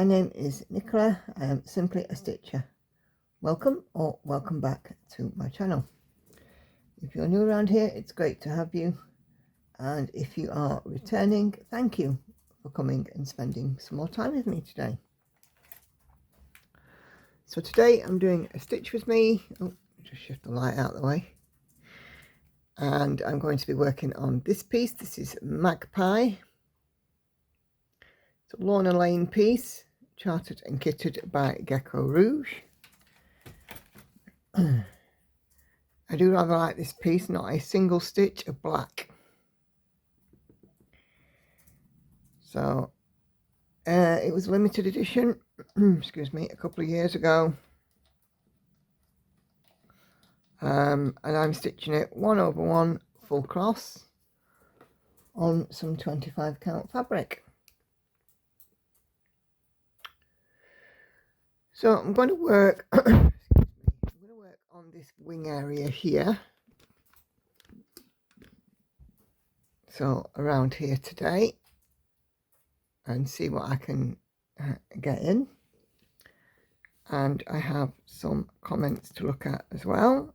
My name is Nicola. I am simply a stitcher. Welcome or welcome back to my channel. If you're new around here, it's great to have you, and if you are returning, thank you for coming and spending some more time with me today. So today I'm doing a stitch with me. Oh, just shift the light out of the way. And I'm going to be working on this piece. This is Magpie. It's a Lorna Laine piece, charted and kitted by Geckorouge. I do rather like this piece, not a single stitch of black. So it was a limited edition, excuse me, a couple of years ago. And I'm stitching it 1/1 full cross on some 25 count fabric. So I'm going to work on this wing area here. So around here today, and see what I can get in. And I have some comments to look at as well.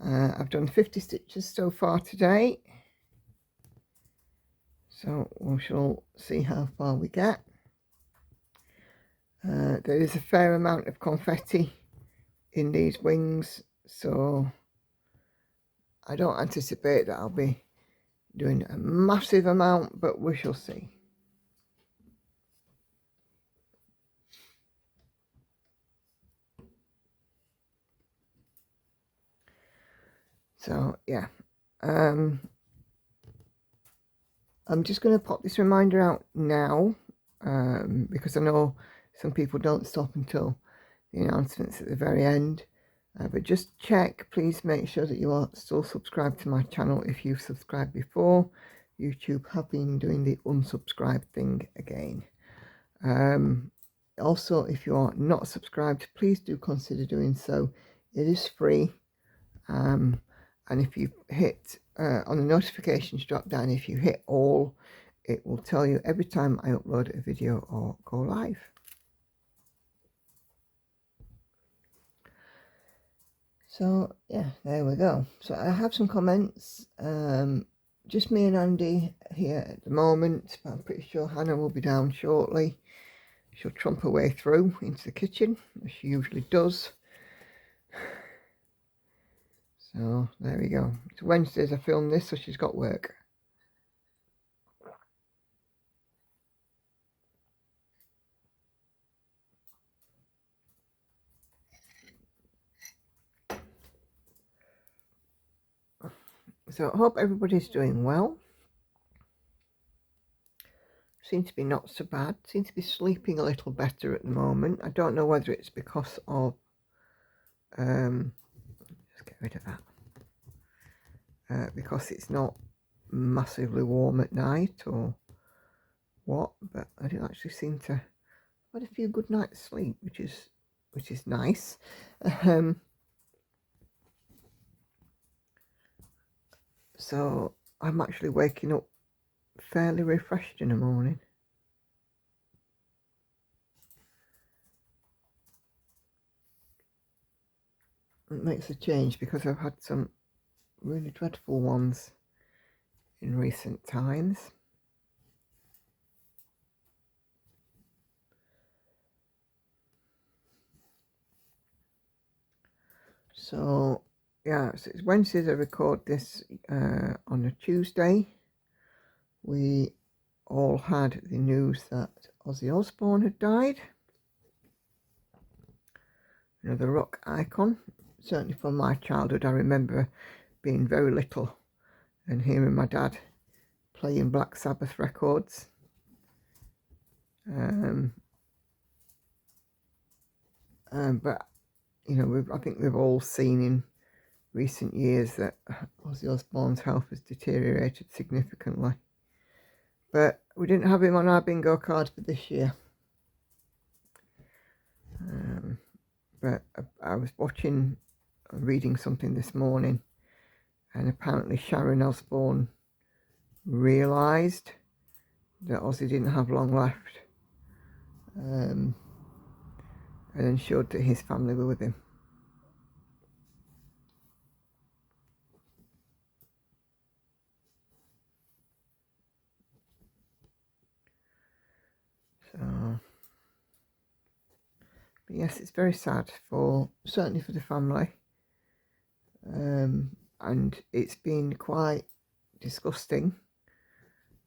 I've done 50 stitches so far today, so we shall see how far we get. There is a fair amount of confetti in these wings, so I don't anticipate that I'll be doing a massive amount, but we shall see. So yeah, I'm just going to pop this reminder out now, because I know some people don't stop until the announcements at the very end, but just check, please make sure that you are still subscribed to my channel. If you've subscribed before, YouTube have been doing the unsubscribe thing again. Also, if you are not subscribed, please do consider doing so. It is free, and if you hit on the notifications drop down, if you hit all, it will tell you every time I upload a video or go live. So yeah, there we go. So I have some comments, just me and Andy here at the moment, but I'm pretty sure Hannah will be down shortly. She'll trump her way through into the kitchen, as she usually does. So there we go. It's Wednesdays I film this, so she's got work. So I hope everybody's doing well. Seem to be not so bad. Seem to be sleeping a little better at the moment. I don't know whether it's because of let's get rid of that. Because it's not massively warm at night or what, but I do actually seem to have had a few good nights sleep, which is nice. So I'm actually waking up fairly refreshed in the morning. It makes a change because I've had some really dreadful ones in recent times. So yeah, so it's Wednesdays I record this on a Tuesday. We all had the news that Ozzy Osbourne had died. Another rock icon. Certainly from my childhood, I remember being very little and hearing my dad playing Black Sabbath records. But you know, I think we've all seen in recent years that Ozzy Osbourne's health has deteriorated significantly. But we didn't have him on our bingo card for this year. But I was reading something this morning, and apparently Sharon Osbourne realised that Ozzy didn't have long left, and then showed that his family were with him. So, but yes, it's very sad certainly for the family, and it's been quite disgusting.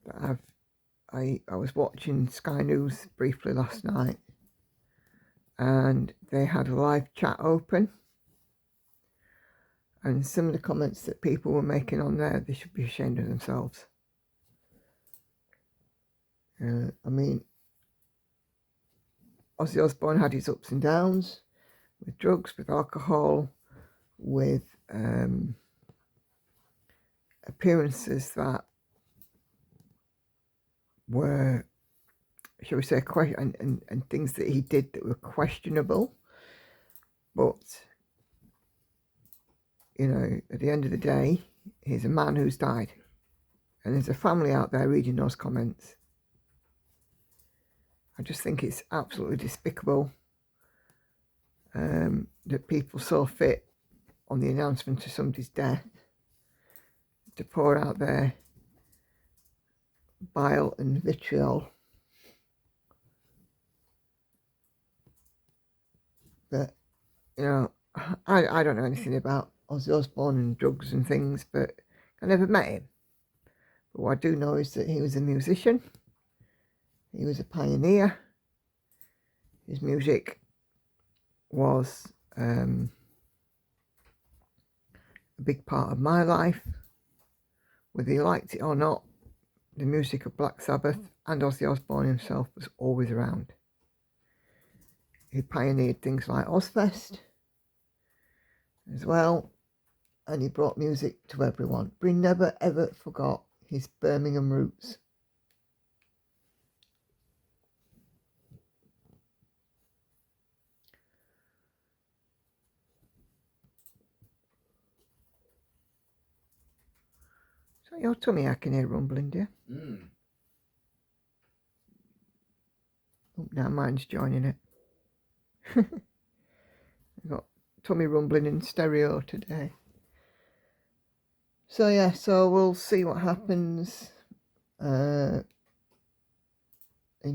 But I was watching Sky News briefly last night, and they had a live chat open, and some of the comments that people were making on there, they should be ashamed of themselves. I mean, Ozzy Osbourne had his ups and downs with drugs, with alcohol, with appearances that were, shall we say, and things that he did that were questionable. But, you know, at the end of the day, he's a man who's died. And there's a family out there reading those comments. I just think it's absolutely despicable that people saw fit on the announcement of somebody's death to pour out their bile and vitriol. But, you know, I don't know anything about Ozzy Osbourne and drugs and things, but I never met him. But what I do know is that he was a musician. He was a pioneer. His music was a big part of my life. Whether you liked it or not, the music of Black Sabbath and Ozzy Osbourne himself was always around. He pioneered things like Ozfest as well, and he brought music to everyone. But he never ever forgot his Birmingham roots. So your tummy I can hear rumbling, dear. Oh, now mine's joining it. I've got tummy rumbling in stereo today. So yeah, so we'll see what happens in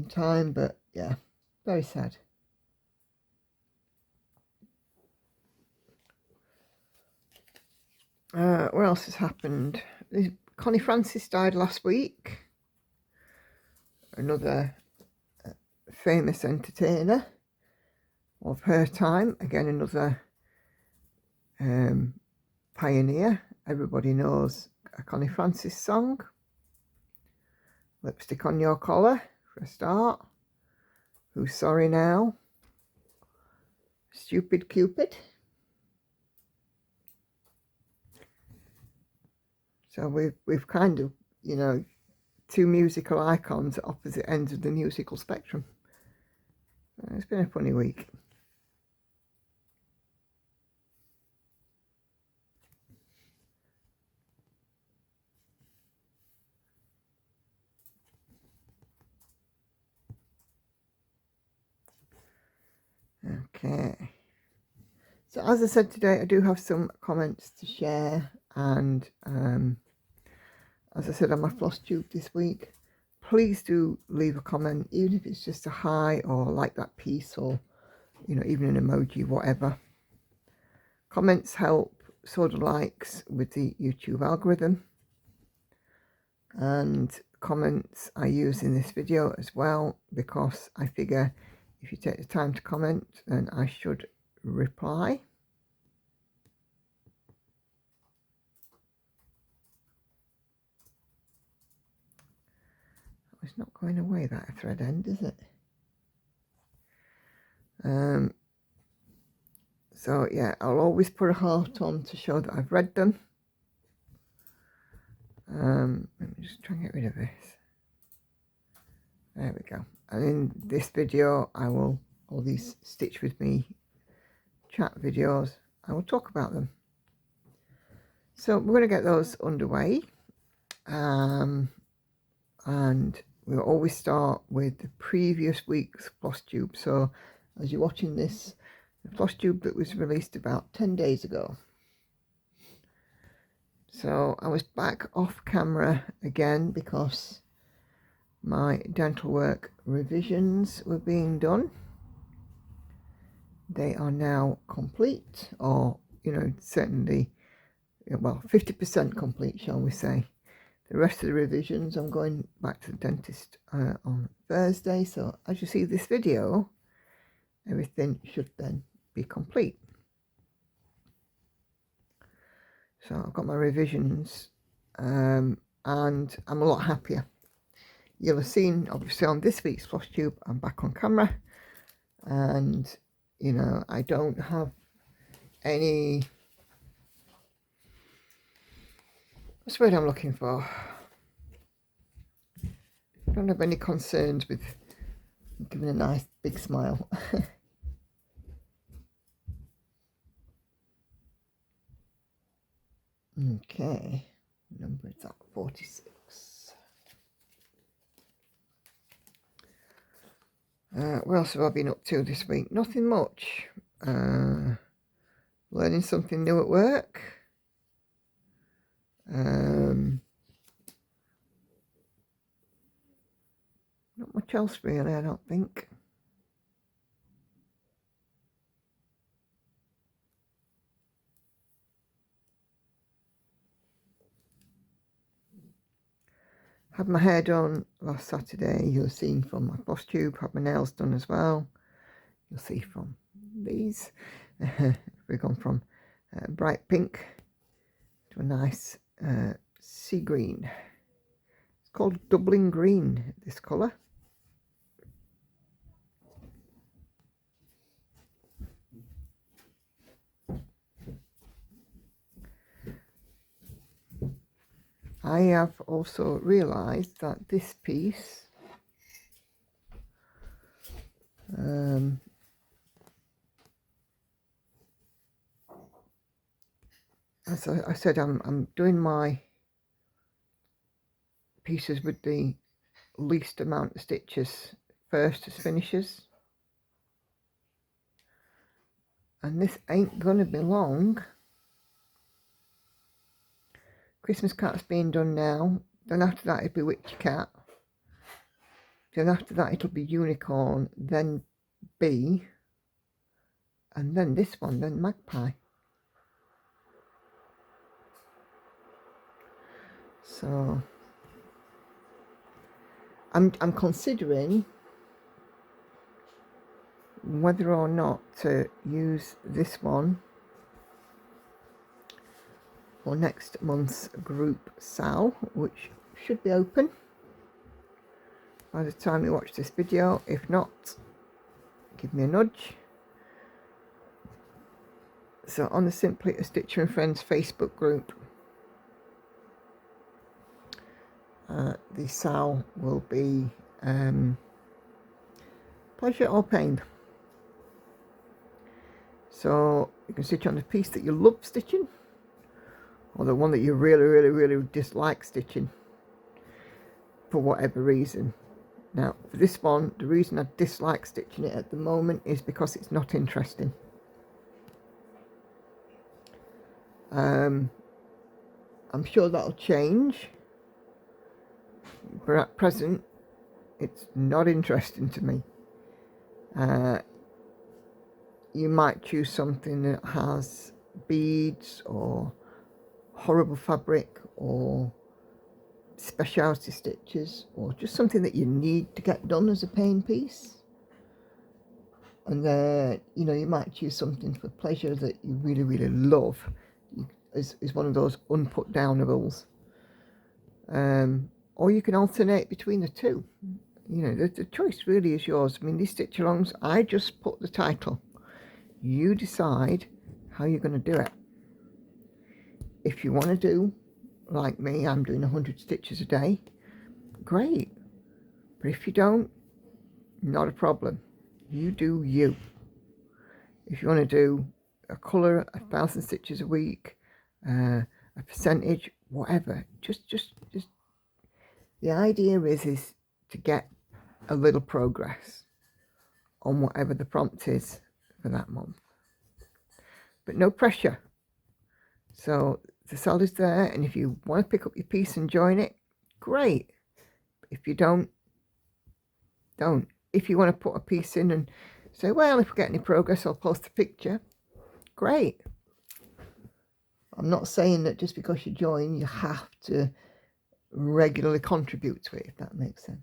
time, but yeah, very sad. What else has happened? Connie Francis died last week. Another famous entertainer of her time. Again, another pioneer. Everybody knows a Connie Francis song. Lipstick on Your Collar, for a start. Who's Sorry Now? Stupid Cupid. So we've kind of, you know, two musical icons at opposite ends of the musical spectrum. It's been a funny week. Okay. So as I said today, I do have some comments to share, and as I said on my Flosstube this week, please do leave a comment, even if it's just a hi or like that piece, or, you know, even an emoji, whatever. Comments help, so do likes, with the YouTube algorithm, and comments I use in this video as well, because I figure if you take the time to comment, then I should reply. It's not going away, that thread end, is it? So yeah, I'll always put a heart on to show that I've read them. Let me just try and get rid of this. There we go. And in this video, I will, all these Stitch With Me chat videos, I will talk about them. So we're going to get those underway. And we always start with the previous week's Flosstube. So as you're watching this, the Flosstube that was released about 10 days ago. So I was back off camera again because my dental work revisions were being done. They are now complete, or, you know, certainly, well, 50% complete, shall we say. The rest of the revisions, I'm going back to the dentist on Thursday. So as you see this video, everything should then be complete. So I've got my revisions and I'm a lot happier. You'll have seen, obviously, on this week's Flosstube, I'm back on camera. And, you know, I don't have any... What's the word I'm looking for? I don't have any concerns with giving a nice big smile. Okay, number is at 46. What else have I been up to this week? Nothing much. Learning something new at work. Not much else really, I don't think. Had my hair done last Saturday. You'll have seen from my Flosstube. Had my nails done as well. You'll see from these. We've gone from bright pink to a nice sea green. It's called Dublin Green, this colour. I have also realised that this piece, as I said, I'm doing my pieces with the least amount of stitches first as finishes. And this ain't gonna be long. Christmas cat's being done now. Then after that it'll be witchy cat. Then after that it'll be unicorn, then bee, and then this one, then magpie. So I'm considering whether or not to use this one for next month's group sale, which should be open by the time you watch this video. If not, give me a nudge. So on the Simply a Stitcher and Friends Facebook group, the sale will be pleasure or pain. So you can stitch on the piece that you love stitching, or the one that you really dislike stitching for whatever reason. Now for this one, the reason I dislike stitching it at the moment is because it's not interesting. I'm sure that'll change, but at present it's not interesting to me. You might choose something that has beads or horrible fabric or specialty stitches, or just something that you need to get done as a Paine piece. And then, you know, you might choose something for pleasure that you really love. Is one of those unput downables. Or you can alternate between the two. You know, the choice really is yours. I mean, these stitch alongs, I just put the title. You decide how you're going to do it. If you want to do, like me, I'm doing 100 stitches a day, great. But if you don't, not a problem. You do you. If you want to do a colour, 1,000 stitches a week, a percentage, whatever, just the idea is to get a little progress on whatever the prompt is for that month. But no pressure. So the solid is there, and if you want to pick up your piece and join it, great. If you don't. If you want to put a piece in and say, well, if we get any progress, I'll post a picture, great. I'm not saying that just because you join, you have to regularly contribute to it, if that makes sense.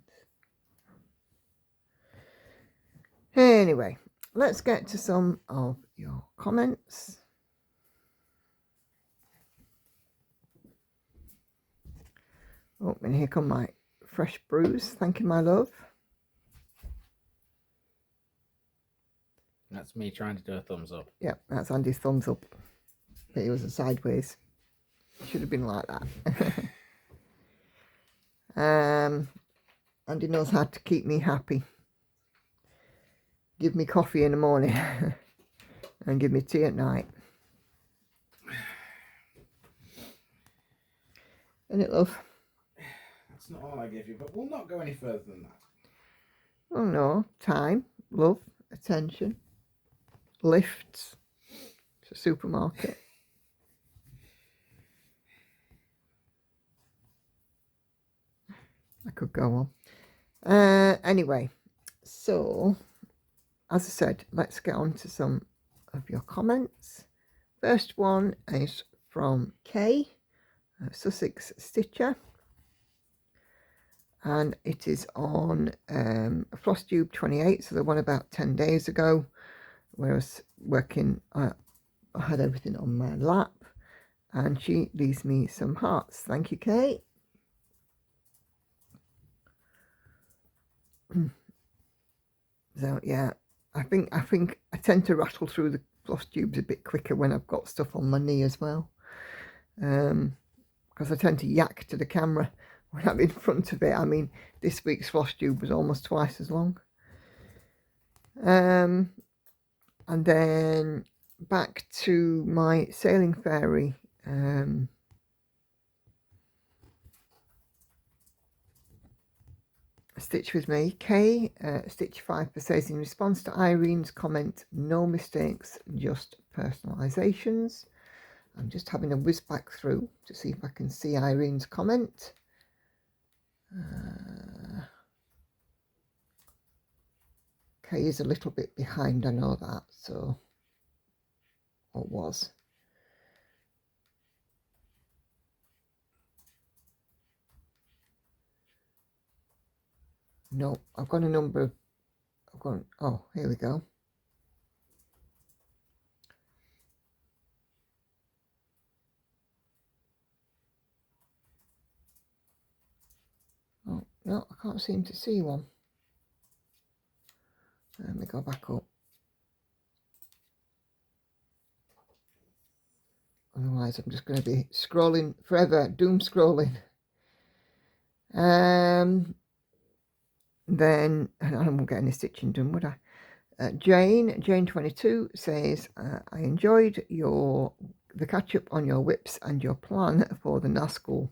Anyway, let's get to some of your comments. Oh, and here come my fresh brews. Thank you, my love. That's me trying to do a thumbs up. Yep, that's Andy's thumbs up. But it was a sideways. Should have been like that. Andy knows how to keep me happy. Give me coffee in the morning and give me tea at night. Isn't it, love? That's not all I give you, but we'll not go any further than that. Oh no, time, love, attention, lifts. It's a supermarket. I could go on. Anyway, so as I said, let's get on to some of your comments. First one is from Kay, Sussex Stitcher, and it is on Flosstube 28, so the one about 10 days ago, where I was working. I had everything on my lap, and she leaves me some hearts. Thank you, Kay. So yeah, I think I tend to rattle through the floss tubes a bit quicker when I've got stuff on my knee as well, because I tend to yak to the camera when I'm in front of it. I mean, this week's floss tube was almost twice as long. And then back to my sailing fairy. Stitch with me. Kay, Stitch 5 says, in response to Irene's comment, no mistakes, just personalizations. I'm just having a whiz back through to see if I can see Irene's comment. Kay is a little bit behind, I know that, so, or was. No, I've got a number of, oh, here we go. Oh, no, I can't seem to see one. Let me go back up. Otherwise, I'm just going to be scrolling forever, doom scrolling. Then, and I won't get any stitching done, would I? Jane22 says, I enjoyed the catch up on your whips and your plan for the NASCL.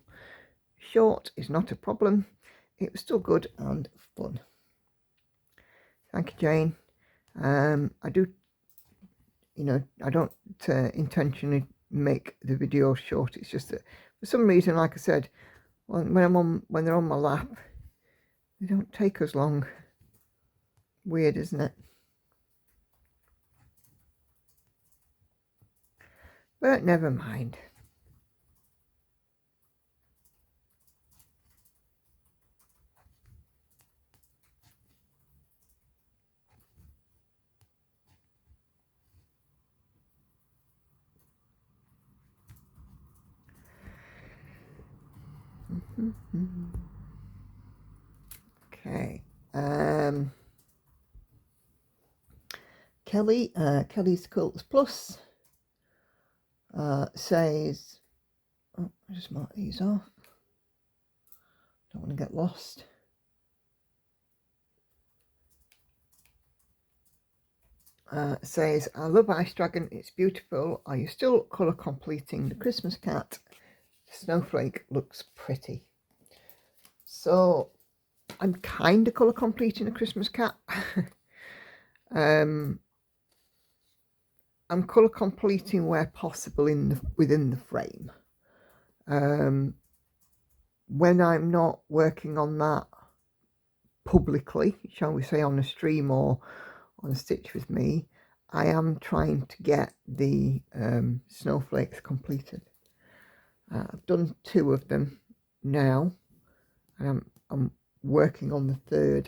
Short is not a problem. It was still good and fun. Thank you, Jane. I do, I don't intentionally make the video short. It's just that for some reason, like I said, when they're on my lap, they don't take as long. Weird, isn't it? But never mind. Okay. Kelly's Quilts Plus says, oh, I just mark these off. Don't want to get lost. Says, I love Ice Dragon, it's beautiful. Are you still colour completing the Christmas cat? The snowflake looks pretty. So I'm kind of colour completing a Christmas cat. I'm colour completing where possible within the frame. When I'm not working on that publicly, shall we say, on a stream or on a stitch with me, I am trying to get the snowflakes completed. I've done 2 of them now, and I'm working on the 3rd.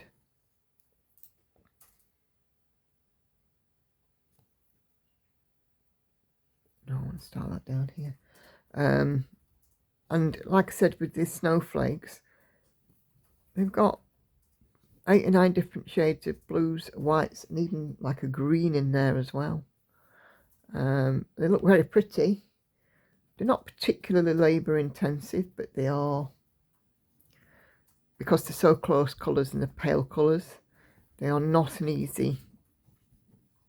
No, I want to start that down here. And like I said, with these snowflakes, they've got 8 or 9 different shades of blues, whites, and even like a green in there as well. They look very pretty. They're not particularly labour intensive, but they are, because they're so close colours and they're pale colours, they are not an easy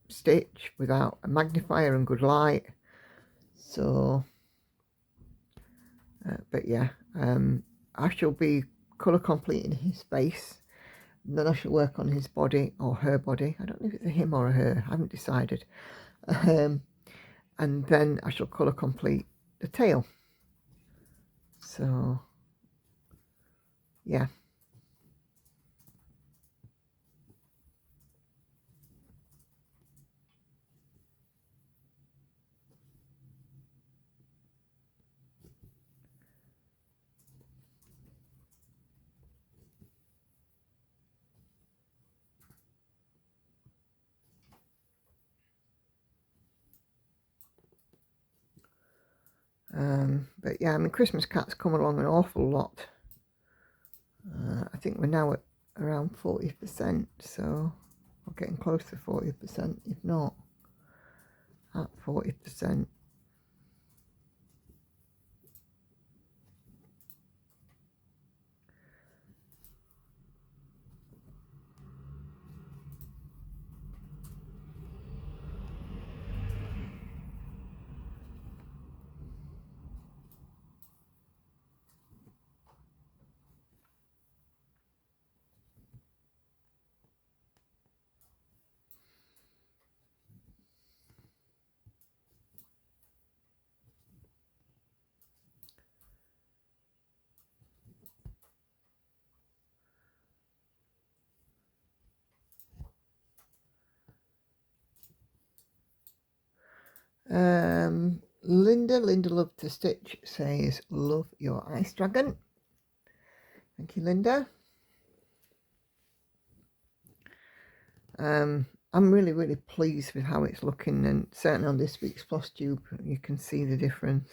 stitch without a magnifier and good light. So but yeah, I shall be colour completing his face, and then I shall work on his body or her body. I don't know if it's a him or a her, I haven't decided. And then I shall colour complete the tail. So yeah. But yeah, I mean, Christmas cats come along an awful lot. I think we're now at around 40%, so we're getting close to 40%, if not at 40%. Linda Love to Stitch says, love your ice dragon. Thank you, Linda. I'm really pleased with how it's looking, and certainly on this week's Flosstube you can see the difference.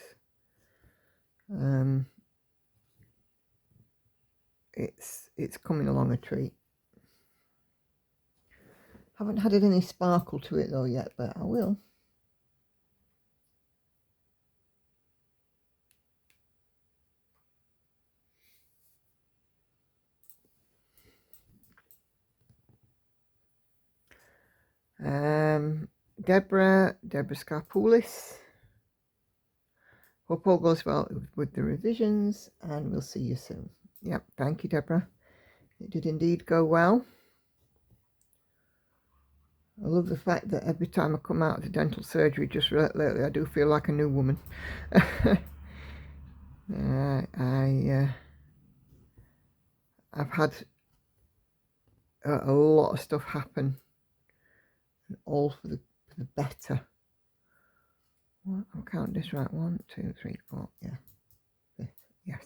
It's coming along a treat. Haven't had any sparkle to it though yet, but I will. Deborah Scarpoulis. Hope all goes well with the revisions, and we'll see you soon. Yep, thank you, Deborah. It did indeed go well. I love the fact that every time I come out of the dental surgery just lately, I do feel like a new woman. I've had a lot of stuff happen, and all for the better. Well, I'm counting this right. 1, 2, 3, 4. Yeah. 5th. Yes.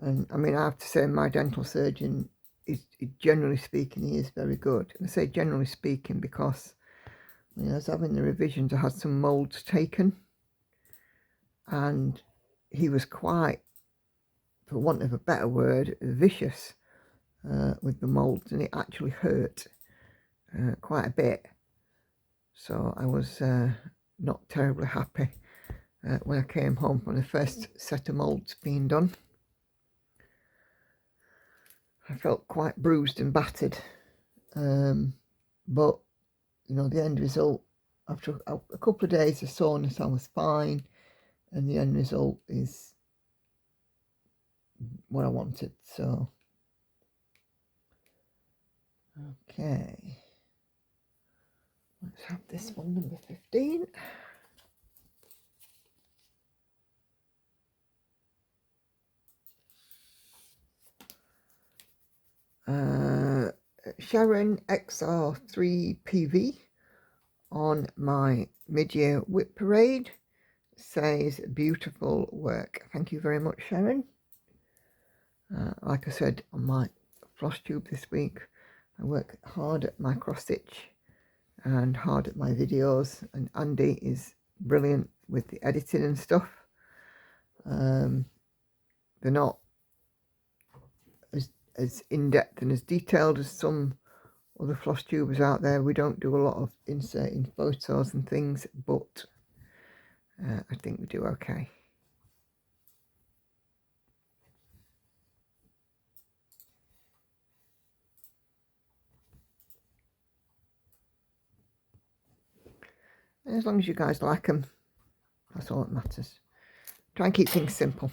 And I mean, I have to say, my dental surgeon is, generally speaking, he is very good. And I say generally speaking because when I was having the revisions, I had some moulds taken, and he was quite, for want of a better word, vicious with the moulds, and it actually hurt quite a bit. So I was not terribly happy when I came home from the first set of moulds being done. I felt quite bruised and battered, but you know, the end result, after a couple of days of soreness, I was fine, and the end result is what I wanted. So okay, let's have this one, number 15. Sharon XR3PV on my mid-year whip parade says beautiful work. Thank you very much, Sharon. Like I said on my Flosstube this week, I work hard at my cross stitch and hard at my videos, and Andy is brilliant with the editing and stuff. They're not as in-depth and as detailed as some other floss tubers out there. We don't do a lot of inserting photos and things, but I think we do okay. And as long as you guys like them, that's all that matters. Try and keep things simple.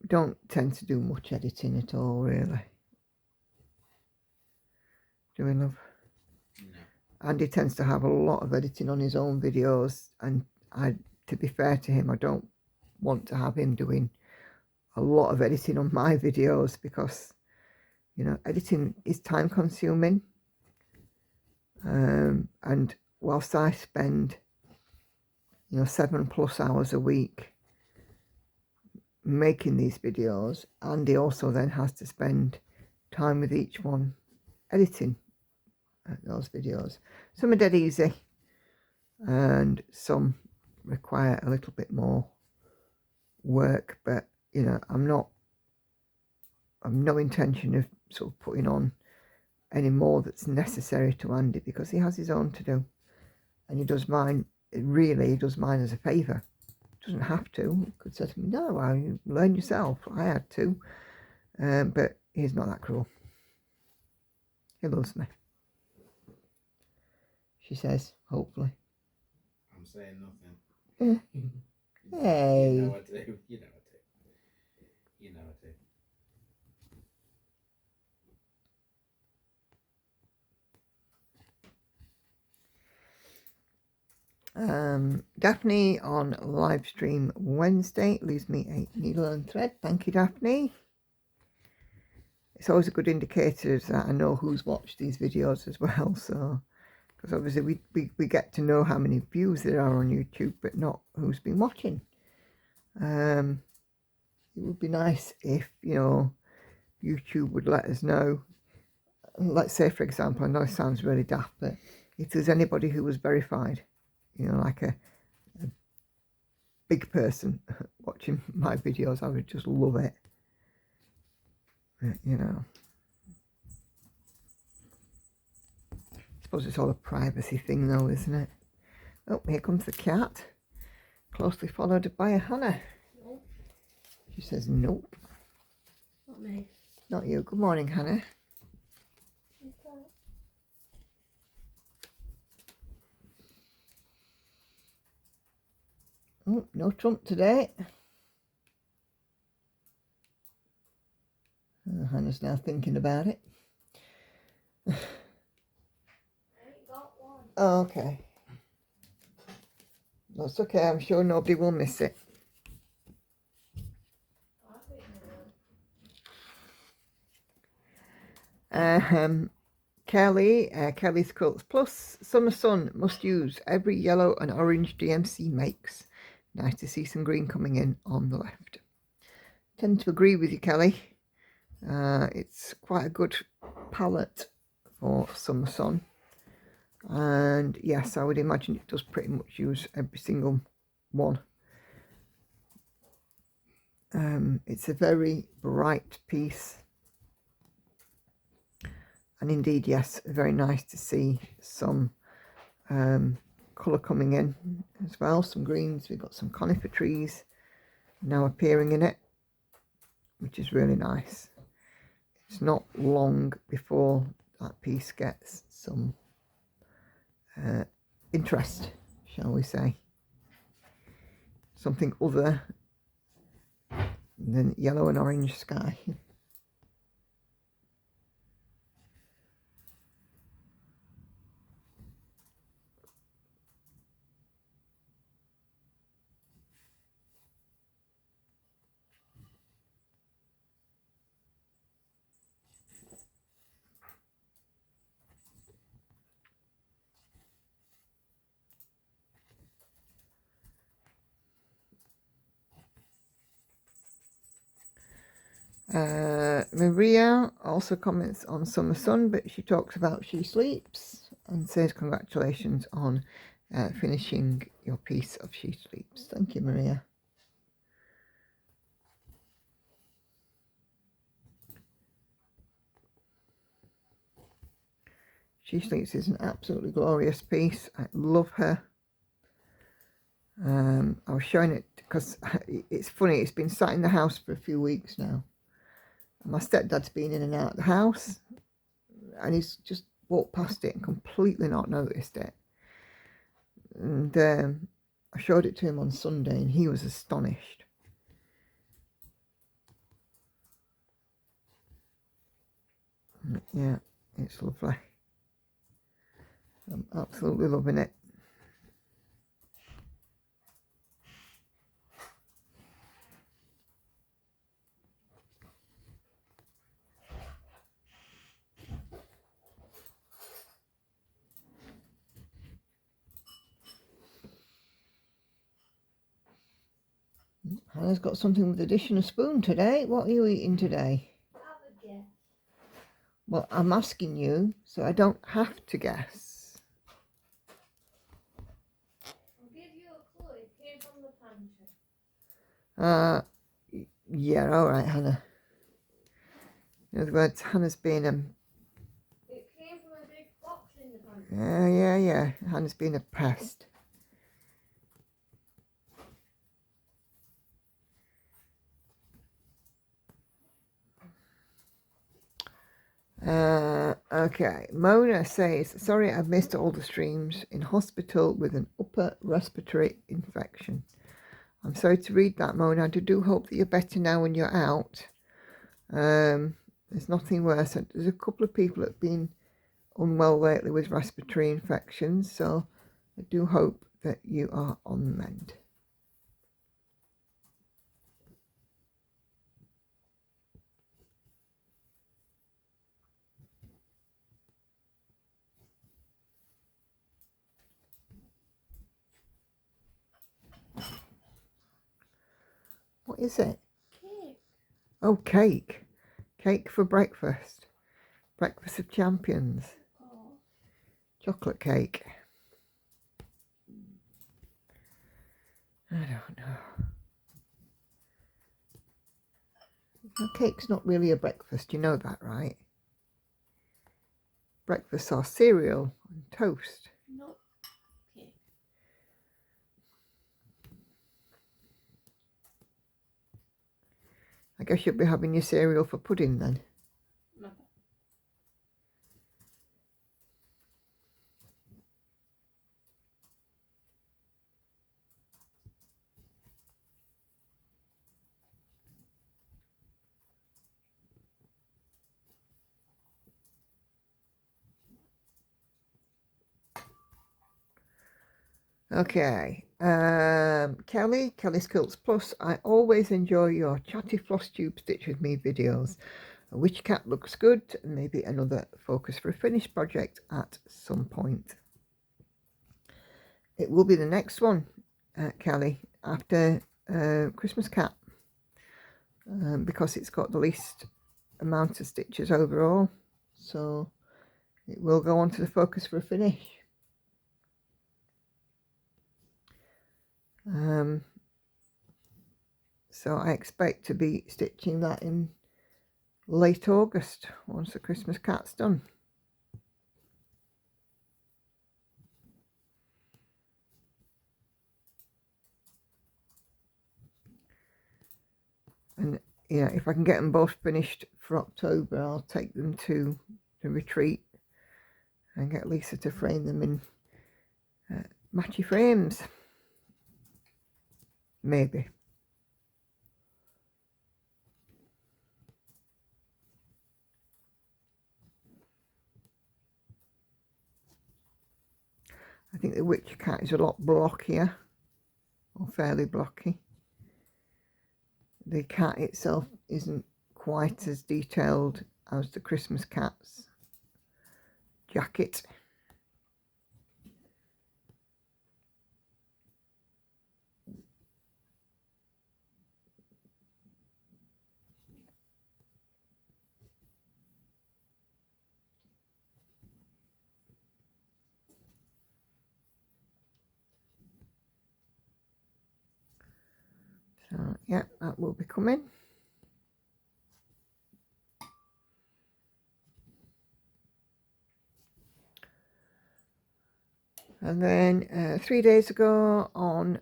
Don't tend to do much editing at all, really. Do we, love? No. Andy tends to have a lot of editing on his own videos, and to be fair to him, I don't want to have him doing a lot of editing on my videos, because, you know, editing is time consuming. And whilst I spend, you know, 7+ hours a week making these videos, Andy also then has to spend time with each one editing those videos. Some are dead easy and some require a little bit more work, but you know, I've no intention of sort of putting on any more that's necessary to Andy, because he has his own to do, and he does mine, really he does mine as a favour. Doesn't have to. He could say to me, no, you learn yourself. I had to. But he's not that cruel. He loves me. She says, hopefully. I'm saying nothing. Yeah. Hey. You know what to do. You know what to do. You know what to do. Daphne on live stream Wednesday leaves me a needle and thread. Thank you, Daphne. It's always a good indicator that I know who's watched these videos as well. So, because obviously we get to know how many views there are on YouTube, but not who's been watching. It would be nice if, you know, YouTube would let us know. Let's say, for example, I know it sounds really daft, but if there's anybody who was verified, you know, like a big person watching my videos, I would just love it. You know, I suppose it's all a privacy thing though, isn't it? Oh, here comes the cat, closely followed by a Hannah. Nope. She says nope. Not me. Not you. Good morning, Hannah. Okay. Oh, no Trump today. Hannah's now thinking about it. I ain't got one. Oh, okay. That's okay. I'm sure nobody will miss it. I think they will. Kelly's Quilts Plus Summer Sun must use every yellow and orange DMC makes. Nice to see some green coming in on the left. Tend to agree with you, Kelly. It's quite a good palette for Summer Sun, and yes, I would imagine it does pretty much use every single one. It's a very bright piece, and indeed, yes, very nice to see some colour coming in as well, some greens. We've got some conifer trees now appearing in it, which is really nice. It's not long before that piece gets some interest, shall we say. Something other than yellow and orange sky. Maria also comments on Summer Sun, but she talks about She Sleeps and says congratulations on finishing your piece of She Sleeps. Thank you, Maria. She Sleeps is an absolutely glorious piece. I love her. I was showing it because it's funny, it's been sat in the house for a few weeks now. My stepdad's been in and out of the house, and he's just walked past it and completely not noticed it. And I showed it to him on Sunday, and he was astonished. Yeah, it's lovely. I'm absolutely loving it. Hannah's got something with the dish and a spoon today. What are you eating today? Have a guess. Well, I'm asking you, so I don't have to guess. I'll give you a clue. It came from the pantry. Yeah, all right, Hannah. In other words, Hannah's been It came from a big box in the pantry. yeah. Hannah's been a pest. Okay, Mona says, sorry I've missed all the streams. In hospital with an upper respiratory infection. I'm sorry to read that, Mona. I do hope that you're better now when you're out. There's nothing worse. There's a couple of people that have been unwell lately with respiratory infections, so I do hope that you are on the mend. What is it? Cake. Oh, cake. Cake for breakfast. Breakfast of champions. Oh. Chocolate cake. I don't know. Now, cake's not really a breakfast, you know that, right? Breakfasts are cereal and toast. No. Cake. I guess you'll be having your cereal for pudding then. Mother. Okay, Kelly's Quilts Plus. I always enjoy your chatty Flosstube Stitch With Me videos. Which cat looks good? Maybe another focus for a finished project at some point. It will be the next one, Kelly, after Christmas Cat, because it's got the least amount of stitches overall. So it will go on to the focus for a finish. So I expect to be stitching that in late August once the Christmas Cat's done. And yeah, if I can get them both finished for October, I'll take them to the retreat and get Lisa to frame them in matchy frames. Maybe. I think the Witch Cat is a lot blockier, or fairly blocky. The cat itself isn't quite as detailed as the Christmas cat's jacket. So yeah, that will be coming. And then 3 days ago on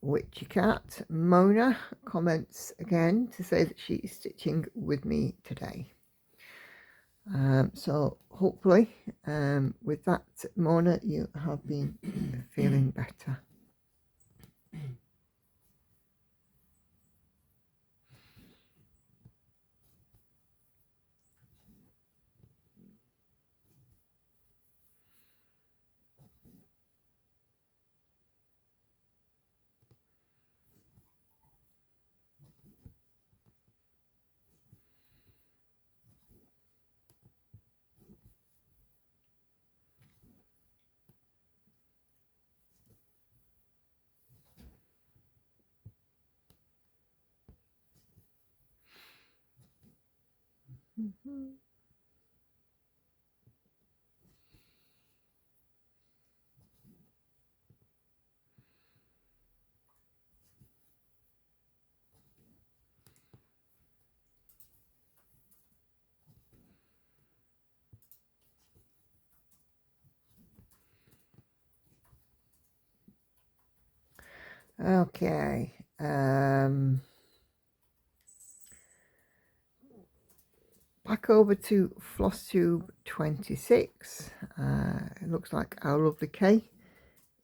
Witchy Cat, Mona comments again to say that she is stitching with me today. So hopefully with that, Mona, you have been feeling better. Okay. Back over to Flosstube 26. It looks like our lovely Kay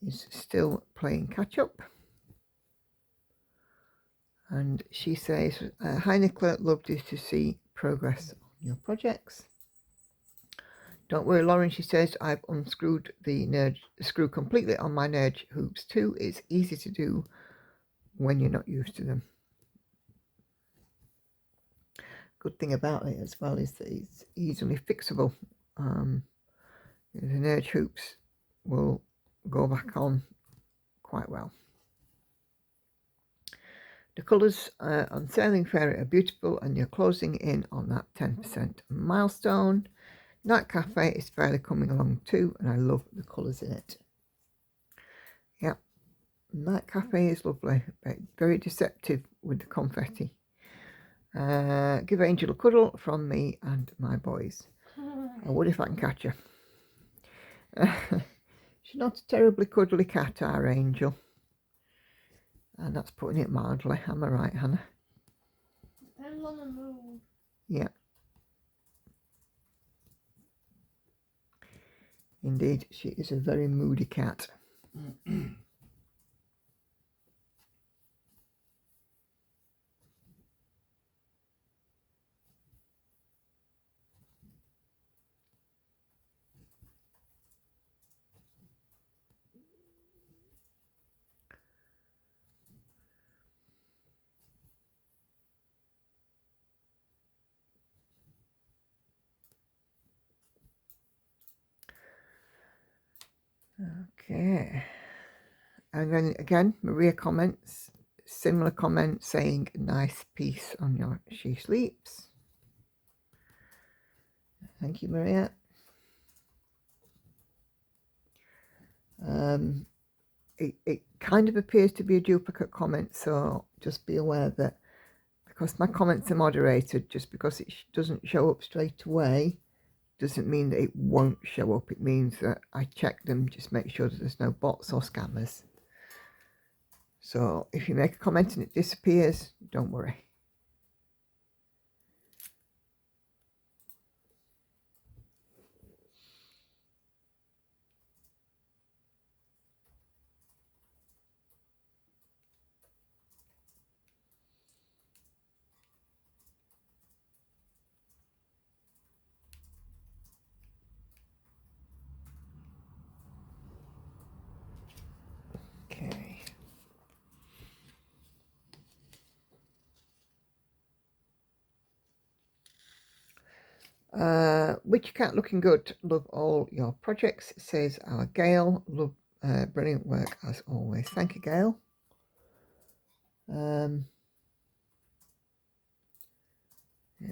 is still playing catch up. And she says, hi Nicola, lovely to see progress on your projects. Don't worry, Lauren, she says, I've unscrewed the screw completely on my nudge hoops too. It's easy to do when you're not used to them. Good thing about it as well is that it's easily fixable. The nudge hoops will go back on quite well. The colours on Sailing Fairy are beautiful, and you're closing in on that 10% milestone. Night Cafe is fairly coming along too, and I love the colours in it. Yeah, Night Cafe is lovely, but very deceptive with the confetti. Give Angel a cuddle from me and my boys. I would if I can catch her. She's not a terribly cuddly cat, our Angel. And that's putting it mildly. Am I right, Hannah? Depends on the mood. Yeah. Indeed, she is a very moody cat. Okay. And then again, Maria comments, similar comment saying, nice piece on your she sleeps. Thank you, Maria. It kind of appears to be a duplicate comment, so just be aware that because my comments are moderated, just because it doesn't show up straight away doesn't mean that it won't show up. It means that I check them, just make sure that there's no bots or scammers. So if you make a comment and it disappears, don't worry. Witchy Cat looking good. Love all your projects, says our Gail. Love brilliant work as always. Thank you, Gail. Yeah,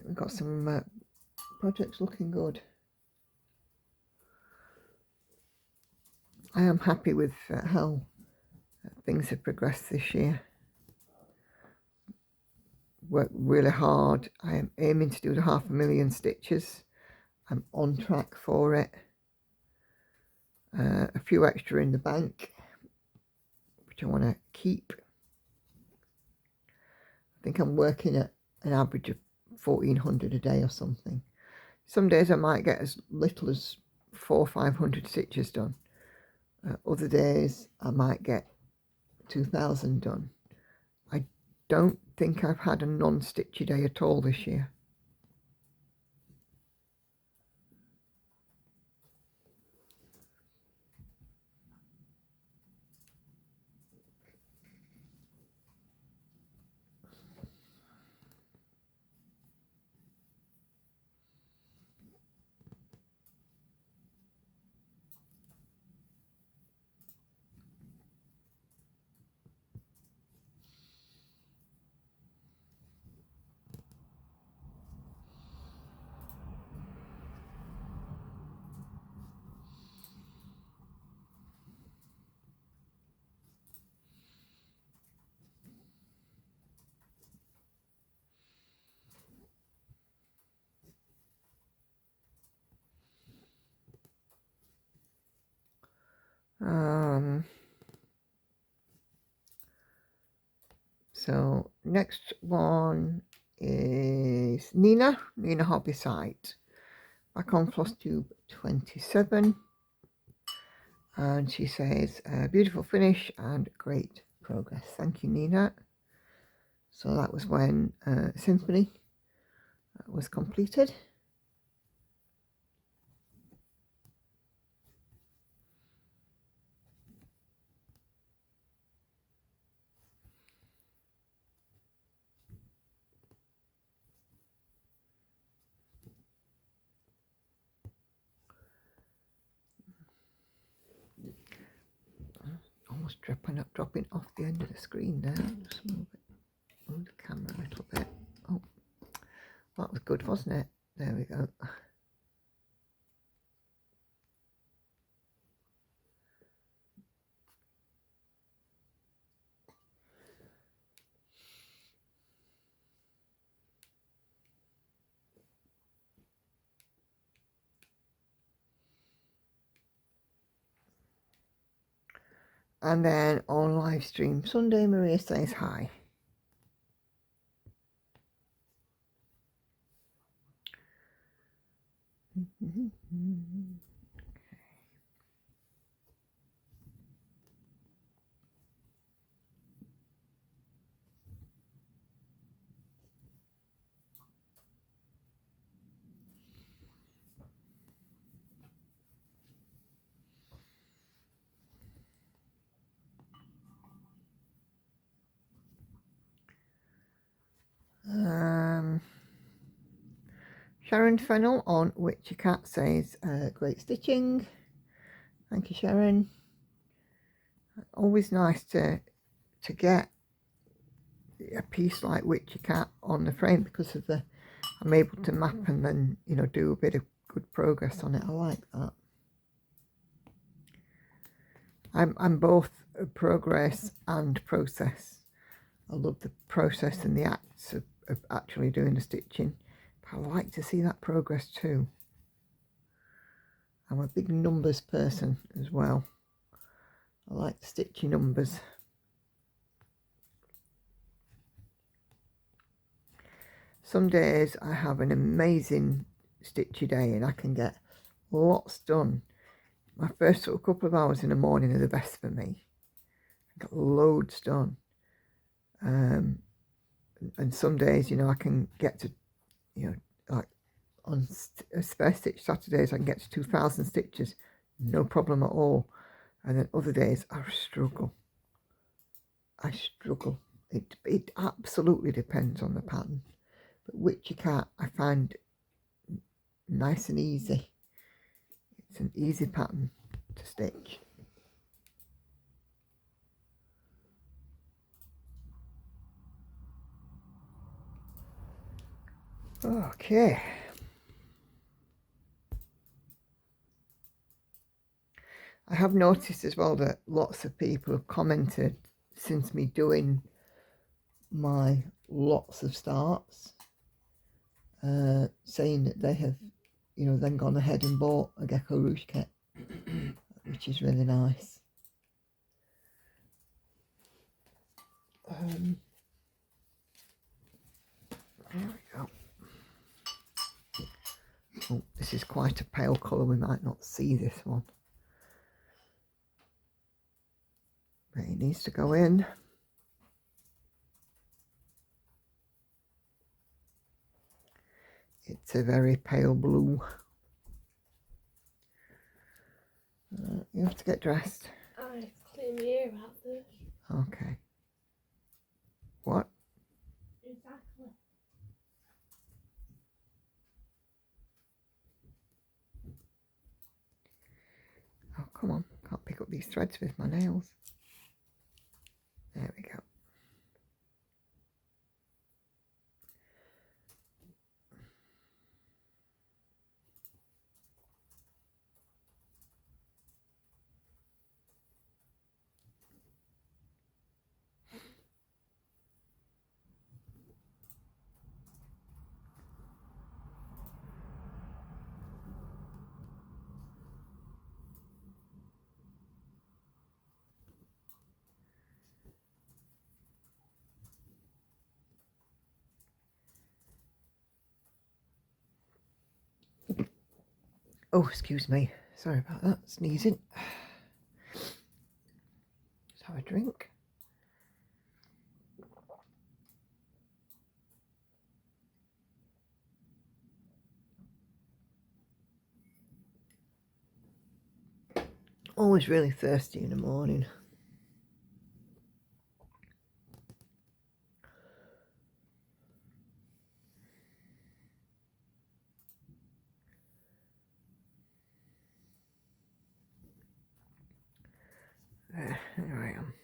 we've got some projects looking good. I am happy with how things have progressed this year. Worked really hard. I am aiming to do the 500,000 stitches. I'm on track for it. A few extra in the bank, which I want to keep. I think I'm working at an average of 1,400 a day or something. Some days I might get as little as 400 or 500 stitches done. Other days I might get 2,000 done. I don't think I've had a non-stitchy day at all this year. So next one is Nina Hobby Site, back on Flosstube 27, and she says beautiful finish and great progress. Thank you, Nina. So that was when Symphony was completed. Almost dropping off the end of the screen there. Just move the camera a little bit. Oh, that was good, wasn't it? There we go. And then on live stream Sunday, Maria says hi. Sharon Fennell on Witchy Cat says great stitching. Thank you, Sharon. Always nice to get a piece like Witchy Cat on the frame because of the I'm able to map and then do a bit of good progress on it. I like that. I'm both progress and process. I love the process and the acts of actually doing the stitching. But I like to see that progress too. I'm a big numbers person as well. I like the stitchy numbers. Some days I have an amazing stitchy day and I can get lots done. My first sort of couple of hours in the morning are the best for me. I get loads done. And some days, I can get to, like on spare stitch Saturdays, I can get to 2,000 stitches, no problem at all. And then other days, I struggle. It absolutely depends on the pattern. But Witchy Cat, I find nice and easy. It's an easy pattern to stitch. Okay. I have noticed as well that lots of people have commented since me doing my lots of starts, saying that they have, you know, then gone ahead and bought a Geckorouge kit, which is really nice. There we go. Oh, this is quite a pale colour, we might not see this one. But it needs to go in. It's a very pale blue. You have to get dressed. I clean my ear out first. Okay. What? Exactly. Oh, come on. Can't pick up these threads with my nails. There we go. Oh, excuse me. Sorry about that. Sneezing. Let's have a drink. Always really thirsty in the morning. There I am.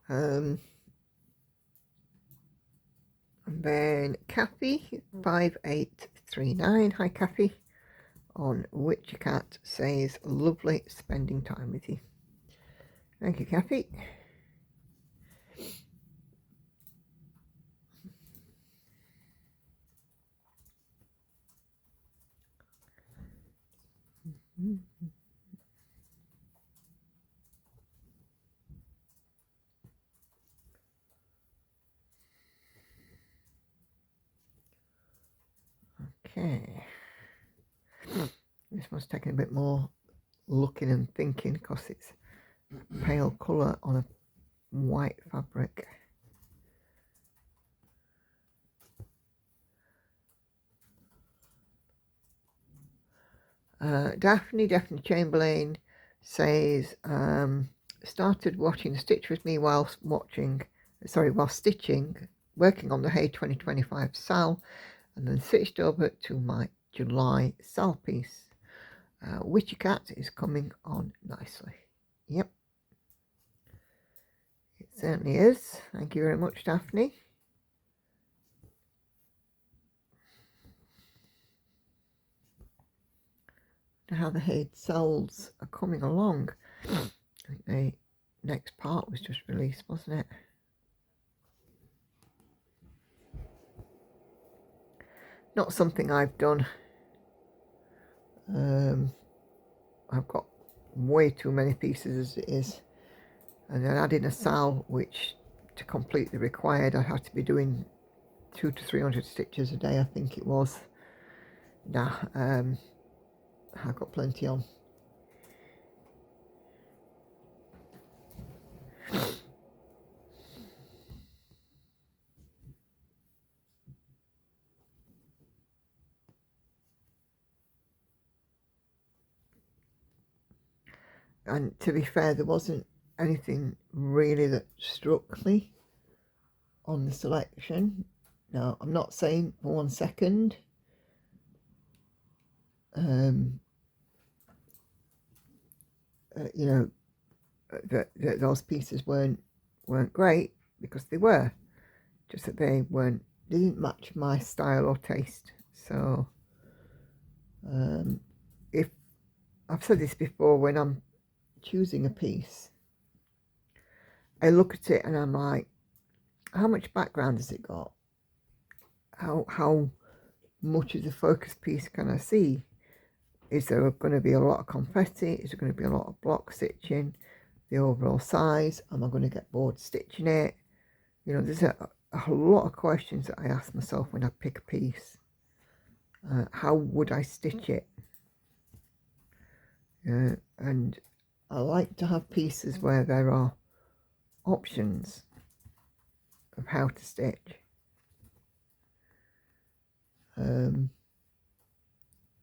And then Kathy 5839. Hi Kathy. On Witchy Cat says, lovely spending time with you. Thank you, Kathy. Okay. This one's taking a bit more looking and thinking because it's a pale colour on a white fabric. Daphne Chamberlain says, started watching Stitch with me while stitching, working on the Hay 2025 Sal, and then switched over to my July Sal piece. Witchy Cat is coming on nicely. Yep. It certainly is. Thank you very much, Daphne. How the Hay Sals are coming along. I think the next part was just released, wasn't it? Not something I've done. I've got way too many pieces as it is, and then adding a Sal, which to complete the required I had to be doing 200 to 300 stitches a day, I think it was. Nah, I've got plenty on. And to be fair, there wasn't anything really that struck me on the selection, Now, I'm not saying for 1 second you know, that those pieces weren't great, because they were, just that they didn't match my style or taste. So if I've said this before, when I'm choosing a piece, I look at it and I'm like, how much background has it got? How much of the focus piece can I see? Is there going to be a lot of confetti? Is there going to be a lot of block stitching? The overall size? Am I going to get bored stitching it? You know, there's a lot of questions that I ask myself when I pick a piece. How would I stitch it? And I like to have pieces where there are options of how to stitch.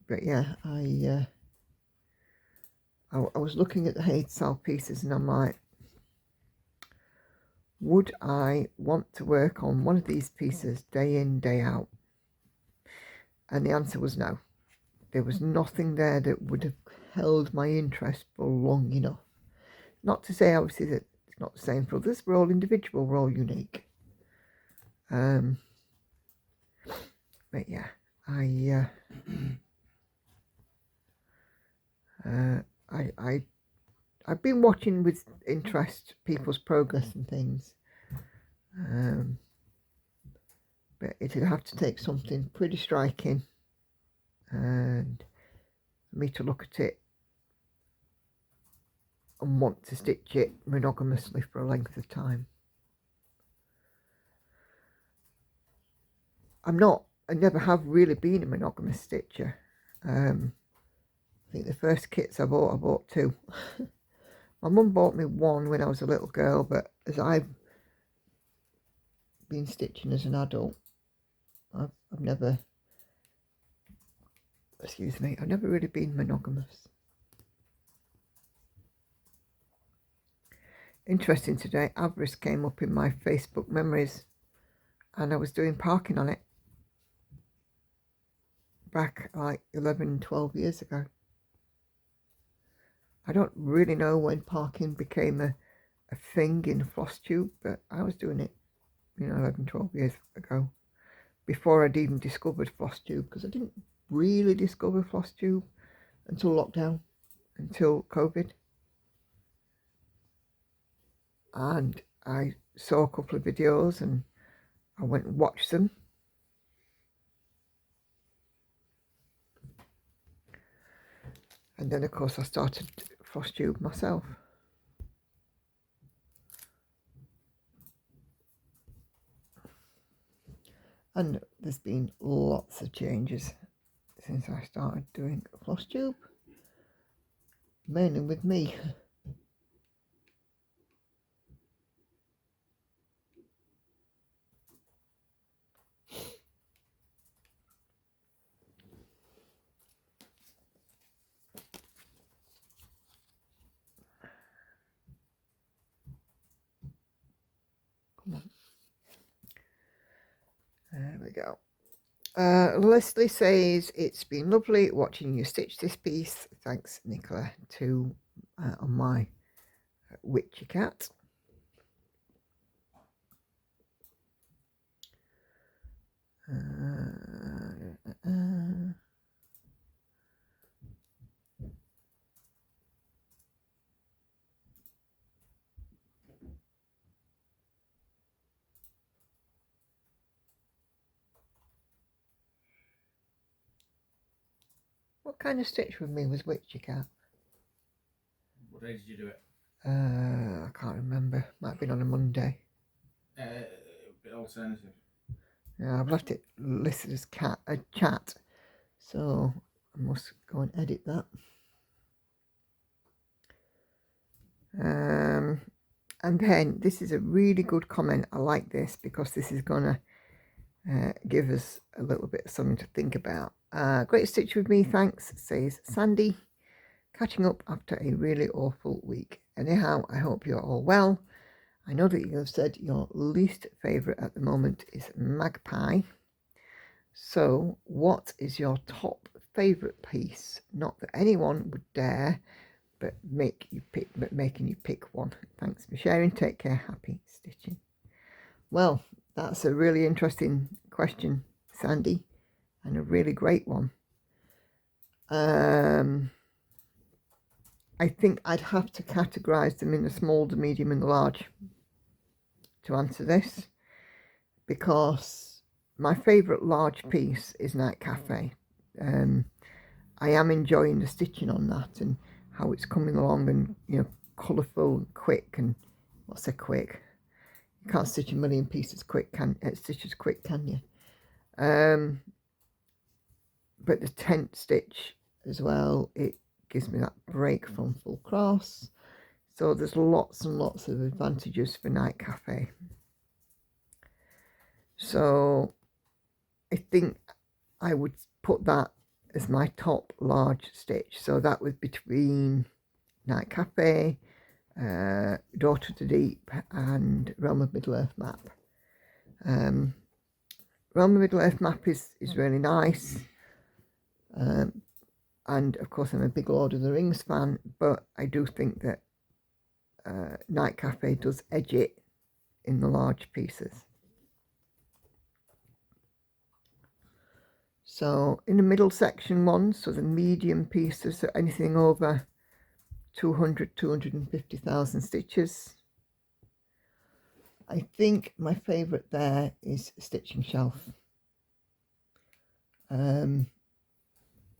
But yeah, I was looking at the Hayes Sal pieces and I'm like, would I want to work on one of these pieces day in, day out? And the answer was no. There was nothing there that would have held my interest for long enough. Not to say, obviously, that it's not the same for others. We're all individual, we're all unique. But yeah, I've been watching with interest people's progress and things. But it'd have to take something pretty striking and for me to look at it and want to stitch it monogamously for a length of time. I never have really been a monogamous stitcher. I think the first kits I bought 2. My mum bought me 1 when I was a little girl, but as I've been stitching as an adult, I've never really been monogamous. Interesting, today Avarice came up in my Facebook memories and I was doing parking on it back like 11-12 years ago. I don't really know when parking became a thing in Flosstube, but I was doing it, 11-12 years ago, before I'd even discovered Flosstube, because I didn't really discover Flosstube until lockdown, until COVID. And I saw a couple of videos and I went and watched them. And then, of course, I started Flosstube myself. And there's been lots of changes since I started doing Flosstube, mainly with me. Come on. There we go. Leslie says, it's been lovely watching you stitch this piece. Thanks, Nicola, too, on my witchy cat. What kind of stitch with me was witchy cat? What day did you do it? I can't remember. Might have been on a Monday. A bit alternative. Yeah, I've left it listed as chat, so I must go and edit that. And then this is a really good comment. I like this because this is gonna give us a little bit of something to think about. Great stitch with me, thanks, says Sandy. Catching up after a really awful week. Anyhow, I hope you're all well. I know that you have said your least favourite at the moment is Magpie. So what is your top favourite piece? Not that anyone would dare, but making you pick one. Thanks for sharing. Take care. Happy stitching. Well, that's a really interesting question, Sandy, and a really great one. I think I'd have to categorise them in the small, the medium and the large to answer this, because my favourite large piece is Night Cafe. I am enjoying the stitching on that and how it's coming along, and colourful and quick. And what's a quick? You can't stitch a million pieces quick, stitches quick, can you? But the tent stitch as well, it gives me that break from full cross. So there's lots and lots of advantages for Night Cafe. So I think I would put that as my top large stitch. So that was between Night Cafe, Daughter of the Deep and Realm of Middle-earth map. Realm of Middle-earth map is really nice. And of course I'm a big Lord of the Rings fan, but I do think that Night Cafe does edge it in the large pieces. So in the middle section ones, so the medium pieces, so anything over 250,000 stitches, I think my favourite there is Stitching Shelf.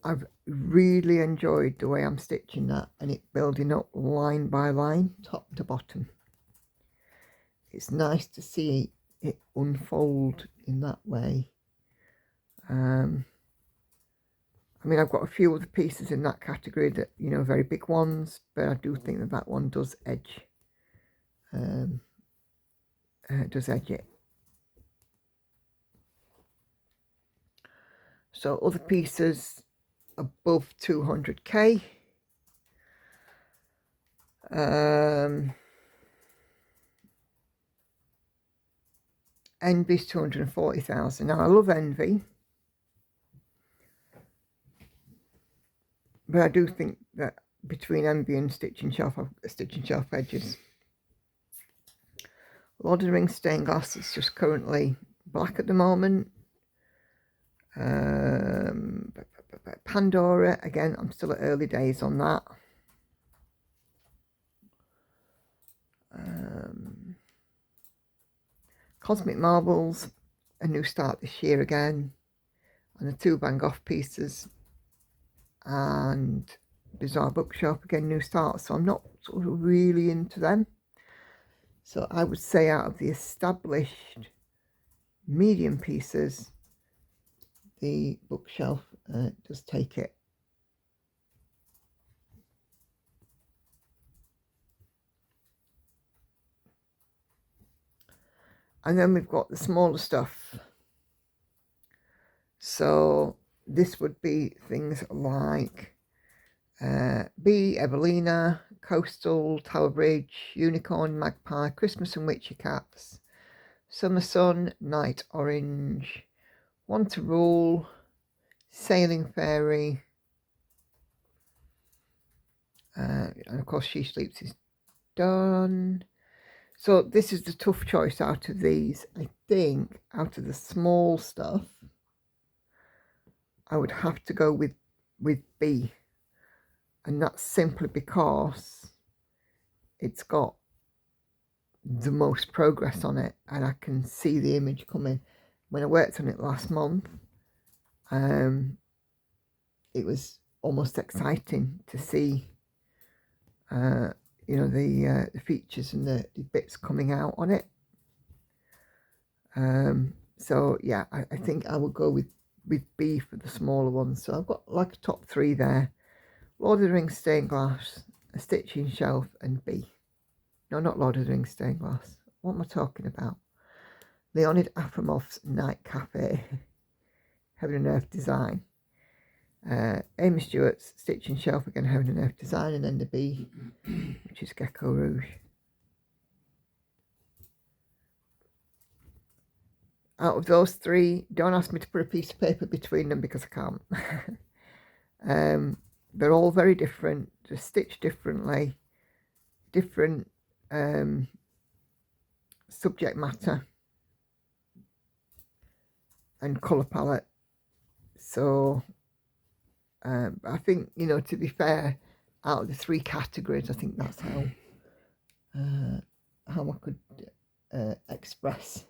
I've really enjoyed the way I'm stitching that, and it building up line by line, top to bottom. It's nice to see it unfold in that way. I mean, I've got a few other pieces in that category that, very big ones, but I do think that one does edge. Does edge it. So other pieces above 200k. Envy's 240,000. Now I love Envy, but I do think that between Envy and Stitching Shelf, Stitching Shelf edges. Lord of the Rings stained glass is just currently black at the moment. Pandora, again, I'm still at early days on that. Cosmic Marbles, a new start this year again, and the 2 Van Gogh pieces, and Bizarre Bookshop, again, new start. So I'm not sort of really into them. So I would say out of the established medium pieces, the Bookshelf does take it. And then we've got the smaller stuff. So this would be things like Bee, Evelina, Coastal, Tower Bridge, Unicorn, Magpie, Christmas and Witchy Caps, Summer Sun, Night Orange, Want to Rule, Sailing Fairy, and of course She Sleeps is done. So this is the tough choice out of these. I think out of the small stuff, I would have to go with B, and that's simply because it's got the most progress on it, and I can see the image coming. When I worked on it last month, it was almost exciting to see the features and the bits coming out on it. So yeah, I think I will go with B for the smaller ones. So I've got like a top 3 there: Lord of the Rings stained glass, a Stitching Shelf, and B. No, not Lord of the Rings stained glass. What am I talking about? Leonid Afremov's Night Cafe, Heaven and Earth Design. Amy Stewart's Stitching Shelf, again, Heaven and Earth Design, and then the B, which is Geckorouge. out of those three, don't ask me to put a piece of paper between them because I can't. They're all very different. They're stitched differently, different subject matter and colour palette. So I think, you know, to be fair, out of the three categories, I think that's how I could express.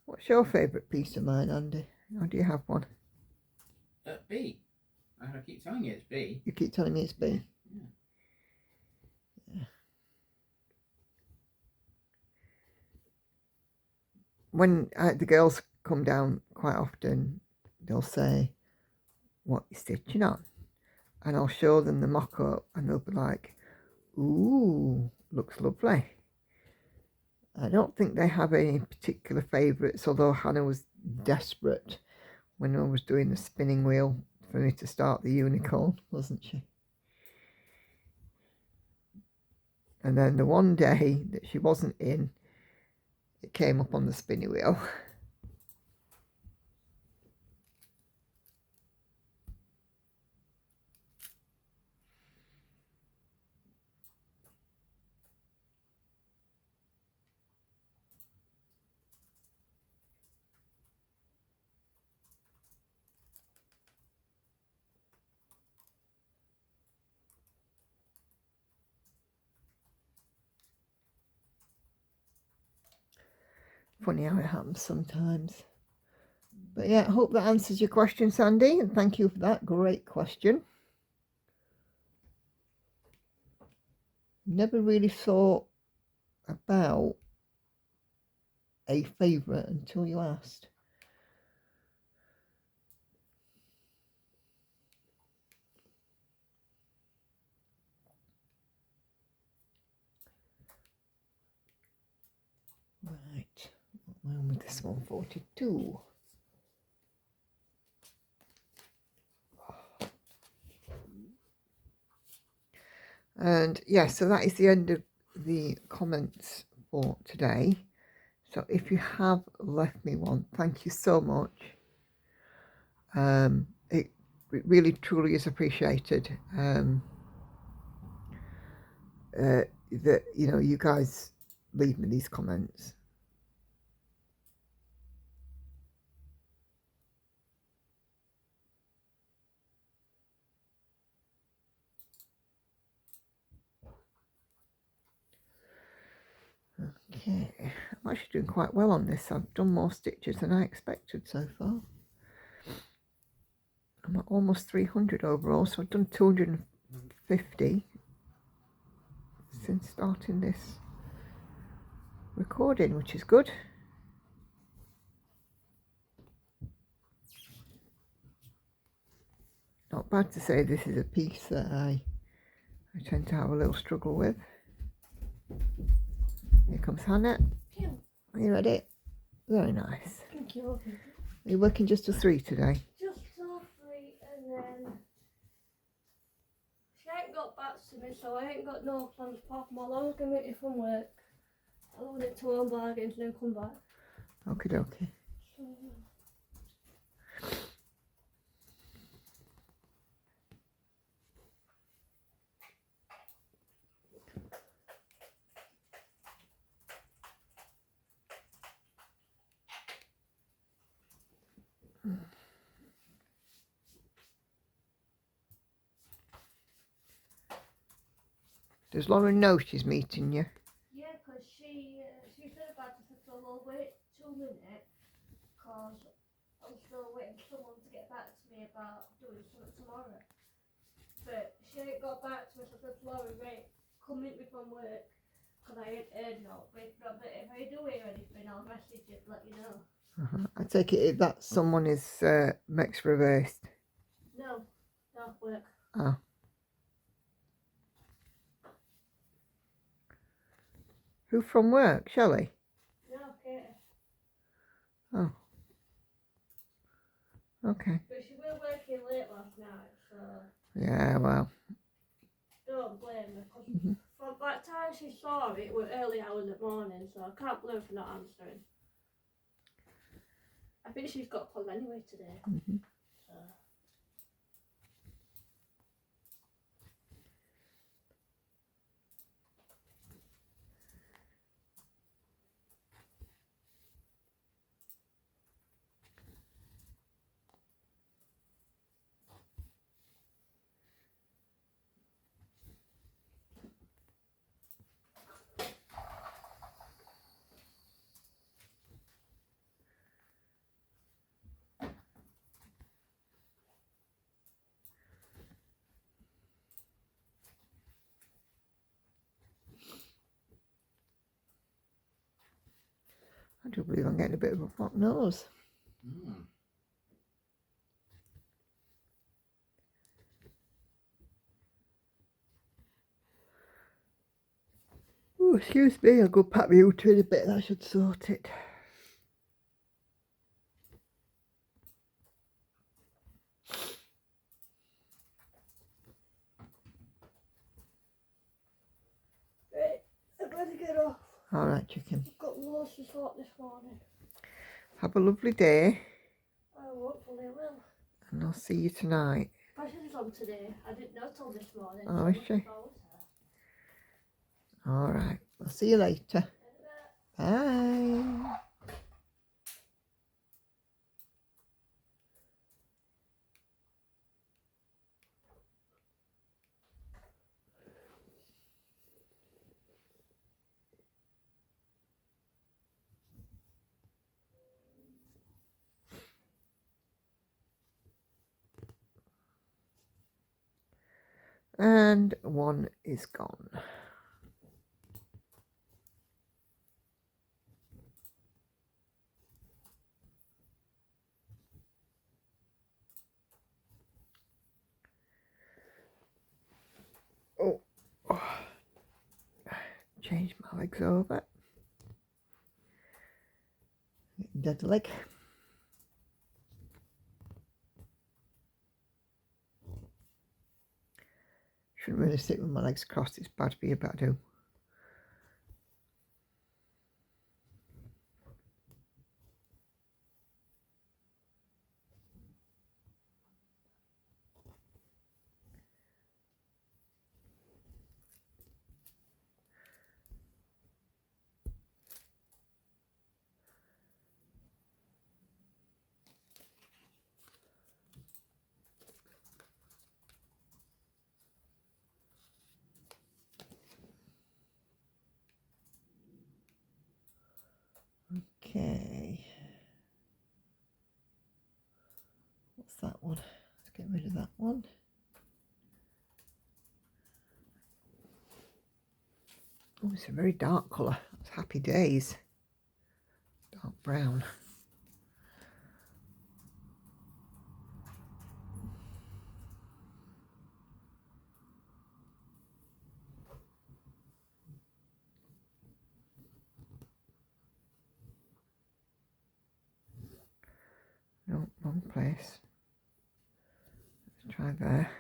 What's your favourite piece of mine, Andy? Or do you have one? B. I keep telling you it's B. You keep telling me it's B. Yeah. When the girls come down quite often, they'll say, "What you stitching on?" And I'll show them the mock-up and they'll be like, "Ooh, looks lovely." I don't think they have any particular favourites, although Hannah was desperate when I was doing the spinning wheel for me to start the unicorn, wasn't she? And then the one day that she wasn't in, it came up on the spinning wheel. Funny how it happens sometimes. But yeah, I hope that answers your question, Sandy, and thank you for that great question. Never really thought about a favourite until you asked. Right, what am I on with this one? 42. And yeah, so that is the end of the comments for today. So if you have left me one, thank you so much. It really truly is appreciated. That, you know, you guys leave me these comments. Okay, I'm actually doing quite well on this. I've done more stitches than I expected so far. I'm at almost 300 overall, so I've done 250 since starting this recording, which is good. Not bad to say this is a piece that I tend to have a little struggle with. Here comes Hannah. Are you ready? Very nice. Thank you. Are you working just to 3 today? Just till 3, and then she ain't got back to me, so I ain't got no plans apart from all I was going to meet you from work. I'll leave it to one bargains and then come back. Okie dokie. So, Does Lauren know she's meeting you? yeah, because she said about it, so I'll wait 2 minutes, because I'm still waiting for someone to get back to me about doing something tomorrow. But she ain't got back to me, so I said to Lauren, right, come meet me from work, because I ain't heard no. But if I do hear anything, I'll message you to let you know. I take it that someone is Mex reversed. No, don't work. Oh. Who from work? Shelley? No, okay. Oh. Okay. But she was working late last night, so Yeah, well. don't blame her. Cause Mhm. from that time she saw it were early hours of the morning, so I can't blame her for not answering. I think she's got plans anyway today. Mhm. So. I do believe I'm getting a bit of a blocked nose. Mm. Oh, excuse me, I'll go pat my hoot in a bit. That should sort it. Right, I better get off. All right, chicken. I've got loads to sort this morning. Have a lovely day, I hopefully will. and I'll see you tonight. Passion's on today. I didn't know till this morning. Oh, so is I'm she? looking forward to her. All right. I'll see you later. In a bit. Bye. And one is gone. Oh, change my legs over. Dead leg. Shouldn't really sit with my legs crossed. It's bad for you, but I do. Okay. What's that one? Let's get rid of that one. Oh, it's a very dark colour. It's Happy Days. Dark brown. No, wrong place. Let's try there.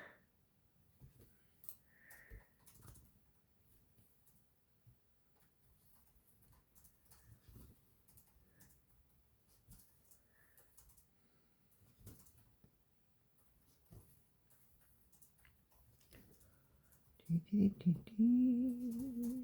Dee, dee, dee, dee.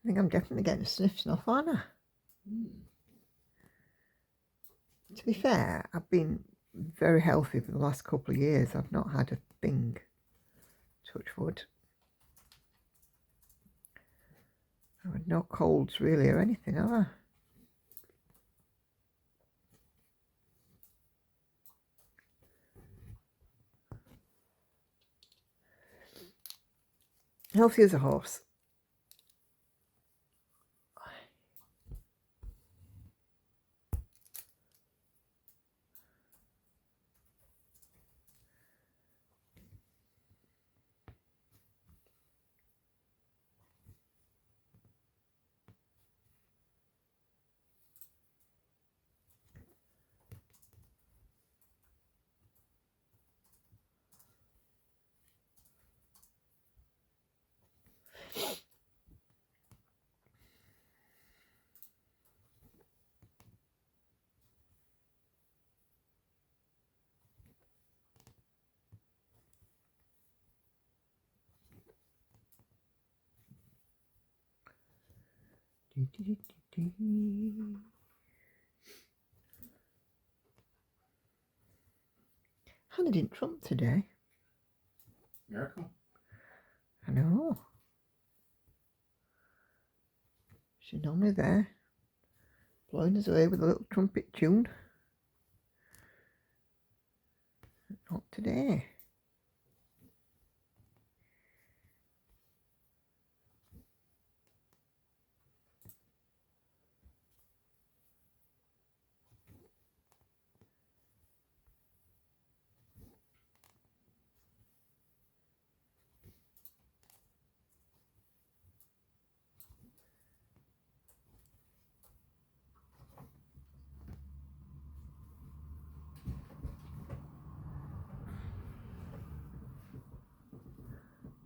I think I'm definitely getting a sniff snuff, aren't I? Mm. To be fair, I've been very healthy for the last couple of years. I've not had a thing. Touch wood. I've had no colds really or anything, have I? Healthy as a horse. Hannah didn't trump today. Miracle. I know. She's normally there, blowing us away with a little trumpet tune. Not today.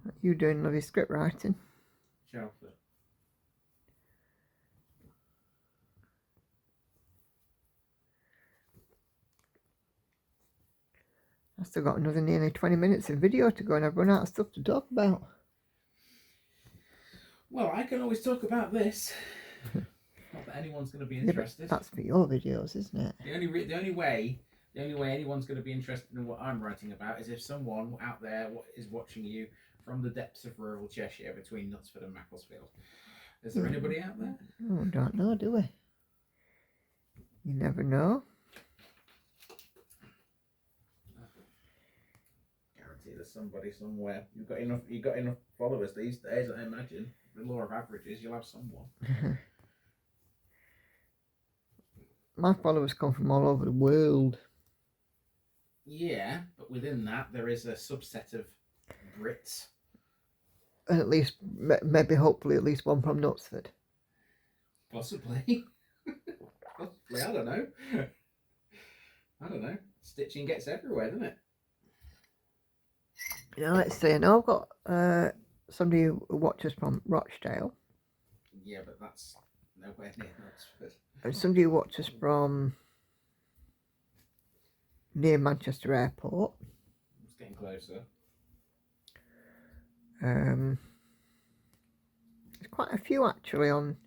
What you doing, lovely script writing? Shelter. I've still got another nearly 20 minutes of video to go and I've run out of stuff to talk about. Well, I can always talk about this. Not that anyone's going to be Yeah, interested. that's for your videos, isn't it? The only way anyone's going to be interested in what I'm writing about is if someone out there is watching you from the depths of rural Cheshire between Knutsford and Macclesfield. Is there anybody out there? Oh, don't know, do we? You never know. Guarantee there's somebody somewhere. You've got enough followers these days, I imagine. The law of averages, you'll have someone. My followers come from all over the world. Yeah, but within that there is a subset of Brits. And at least, maybe, hopefully, at least one from Knutsford. Possibly. Possibly, I don't know. I don't know. Stitching gets everywhere, doesn't it? You know, let's see. I know I've got somebody who watches from Rochdale. Yeah, but that's nowhere near Oxford. And somebody who watches from near Manchester Airport. It's getting closer. There's quite a few actually on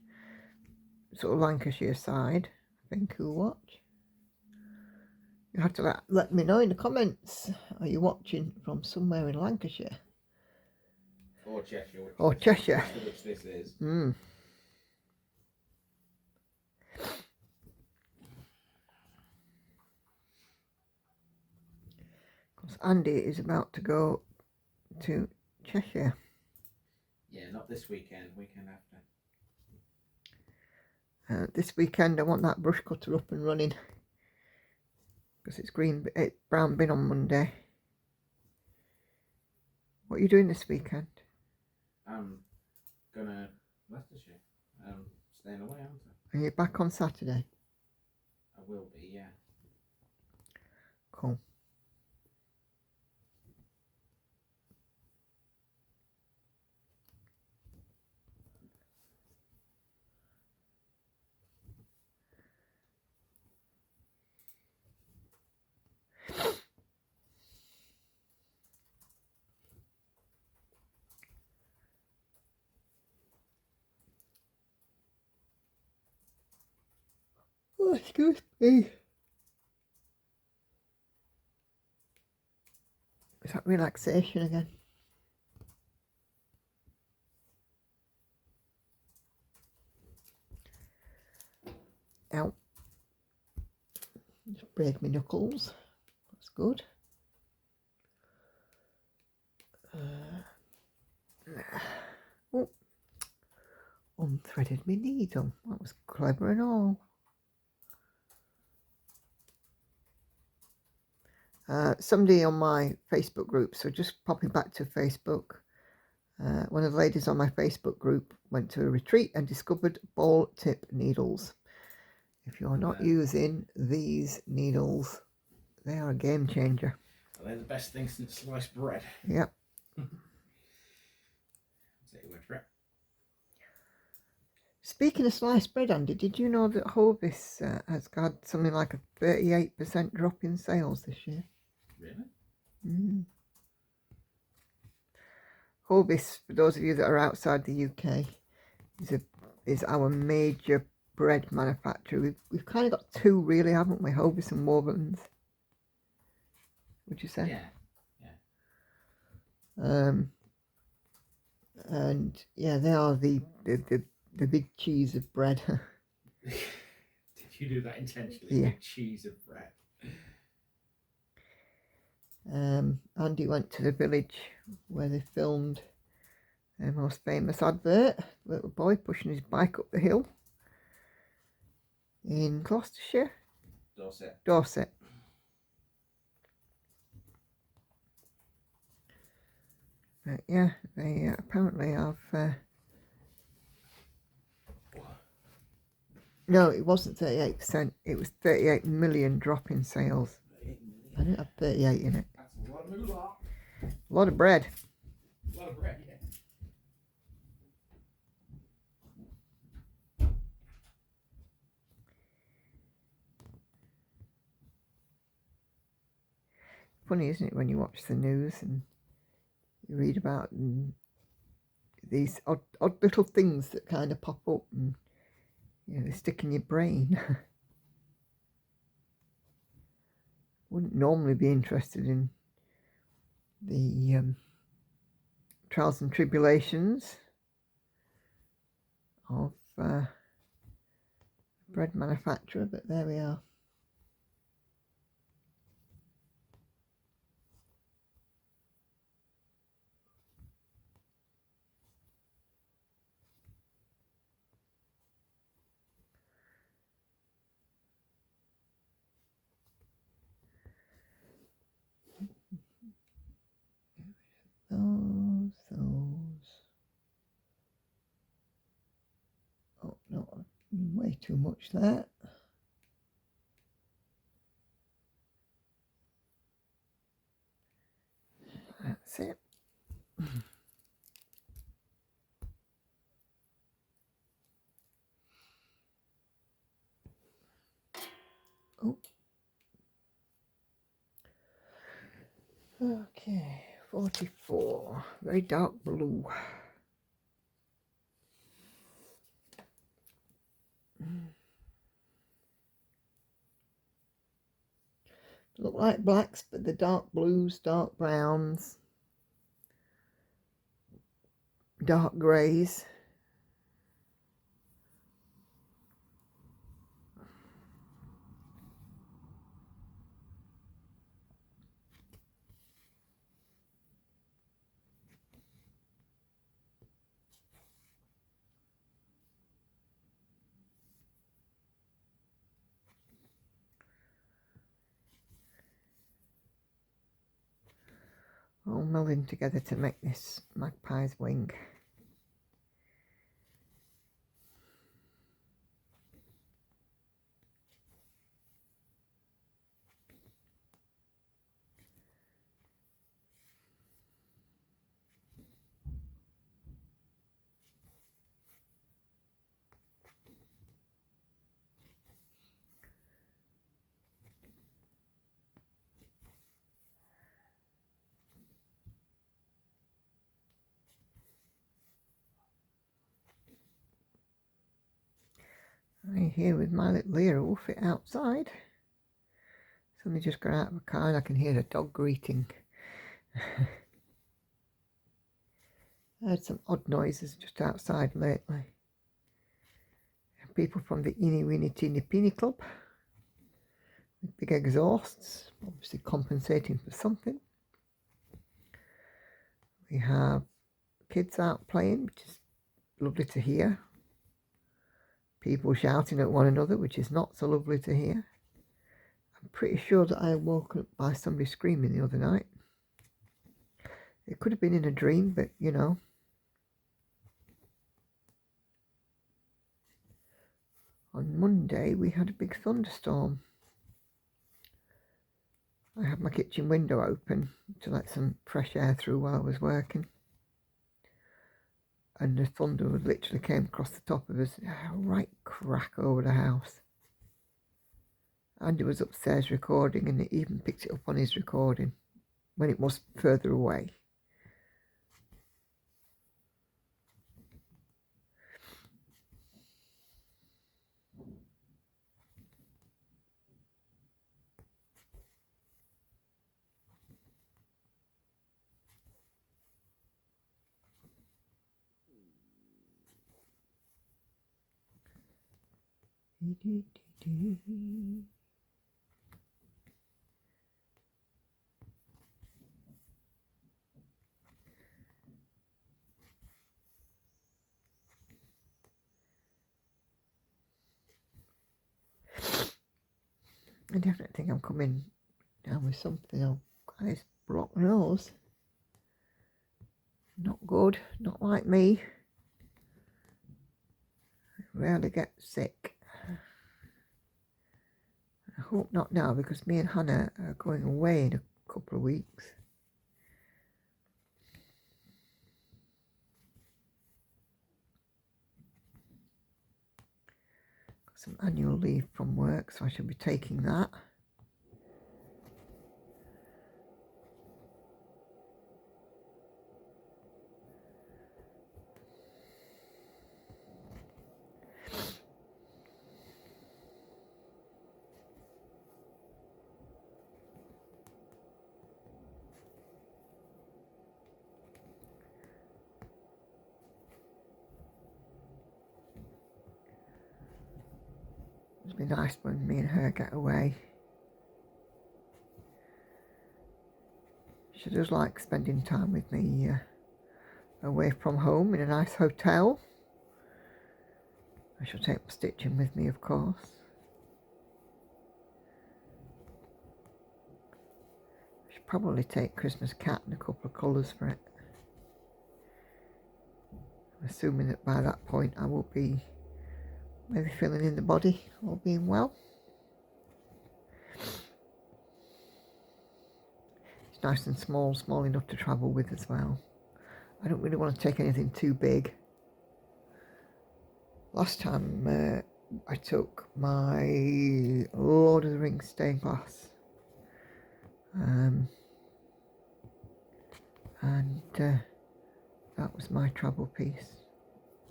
sort of Lancashire side, I think, who watch. You have to let me know in the comments. Are you watching from somewhere in Lancashire? Or Cheshire. Or Cheshire. Which this is. Because Andy is about to go to Cheshire. Yeah, not this weekend. Weekend after. This weekend I want that brush cutter up and running. Because it's brown bin on Monday. What are you doing this weekend? I'm gonna Leicestershire. Staying away, aren't I? Are you back on Saturday? I will be, yeah. Cool. Oh, excuse me. Is that relaxation again? Ow. Just break my knuckles. That's good. Oh, unthreaded my needle. That was clever and all. Somebody on my Facebook group, so just popping back to Facebook, one of the ladies on my Facebook group went to a retreat and discovered ball tip needles. If you're not using these needles, they are a game changer. Well, they're the best thing since sliced bread. Yep. Take your word for it. Speaking of sliced bread, Andy, did you know that Hovis has got something like a 38% drop in sales this year? Really? Hovis, for those of you that are outside the UK, is our major bread manufacturer. We've kind of got two, really, haven't we? Hovis and Warburton's. Would you say? Yeah. And yeah, they are the big cheese of bread. Did you do that intentionally? Yeah. Big cheese of bread. Andy went to the village where they filmed their most famous advert. Little boy pushing his bike up the hill in Gloucestershire. Dorset. But yeah, they apparently have. No, it wasn't 38%. It was 38 million drop in sales. I didn't have 38 in it. That's a lot of moolah. A lot of bread. A lot of bread, yeah. Funny, isn't it, when you watch the news and you read about these odd little things that kind of pop up and they stick in your brain. Wouldn't normally be interested in the trials and tribulations of a bread manufacturer, but there we are. Those. Oh no, way too much there. That's it. Oh. Okay, 44. Very dark blue. Look like blacks, but the dark blues, dark browns, dark greys. All melding together to make this magpie's wing. I'm here with my little ear fit outside. Somebody just got out of a car and I can hear a dog greeting. I heard some odd noises just outside lately. People from the Eeny Weeny Teeny Peeny Club with big exhausts, obviously compensating for something. We have kids out playing, which is lovely to hear. People shouting at one another, which is not so lovely to hear. I'm pretty sure that I was woken up by somebody screaming the other night. It could have been in a dream, but you know. On Monday we had a big thunderstorm. I had my kitchen window open to let some fresh air through while I was working. And the thunder literally came across the top of us, a right crack over the house. Andy was upstairs recording, and he even picked it up on his recording when it was further away. I definitely think I'm coming down with something. Oh, guys, blocked nose. Not good, not like me. I rarely get sick. I hope not now, because me and Hannah are going away in a couple of weeks. Got some annual leave from work, so I shall be taking that. It'll be nice when me and her get away. She does like spending time with me away from home in a nice hotel. I shall take my stitching with me, of course. I should probably take Christmas cat and a couple of colours for it. I'm assuming that by that point I will be maybe filling in the body, all being well. It's nice and small enough to travel with as well. I don't really want to take anything too big. Last time I took my Lord of the Rings stained glass. And that was my travel piece.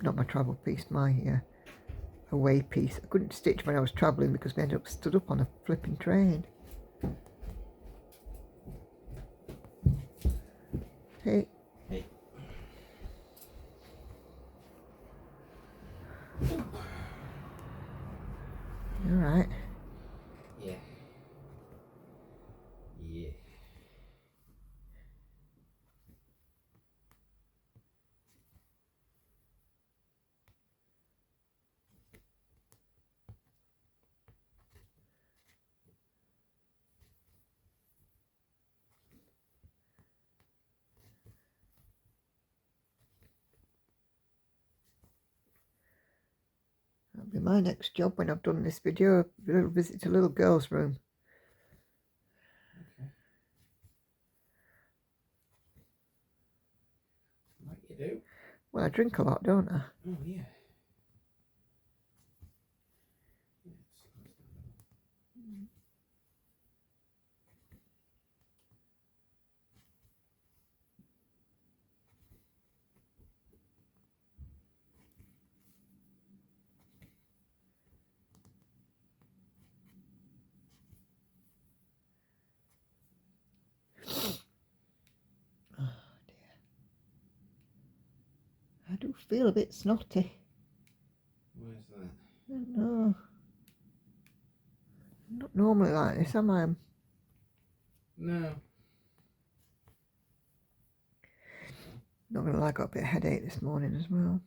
Not my travel piece, my away piece. I couldn't stitch when I was travelling because we ended up stood up on a flipping train. Hey. Hey. You alright? Yeah. Yeah. That'll be my next job when I've done this video. A little visit to a little girl's room. Okay. What you do? Well, I drink a lot, don't I? Oh yeah. I do feel a bit snotty. Where's that? I don't know. I'm not normally like this, am I? No. Not gonna lie, I got a bit of headache this morning as well.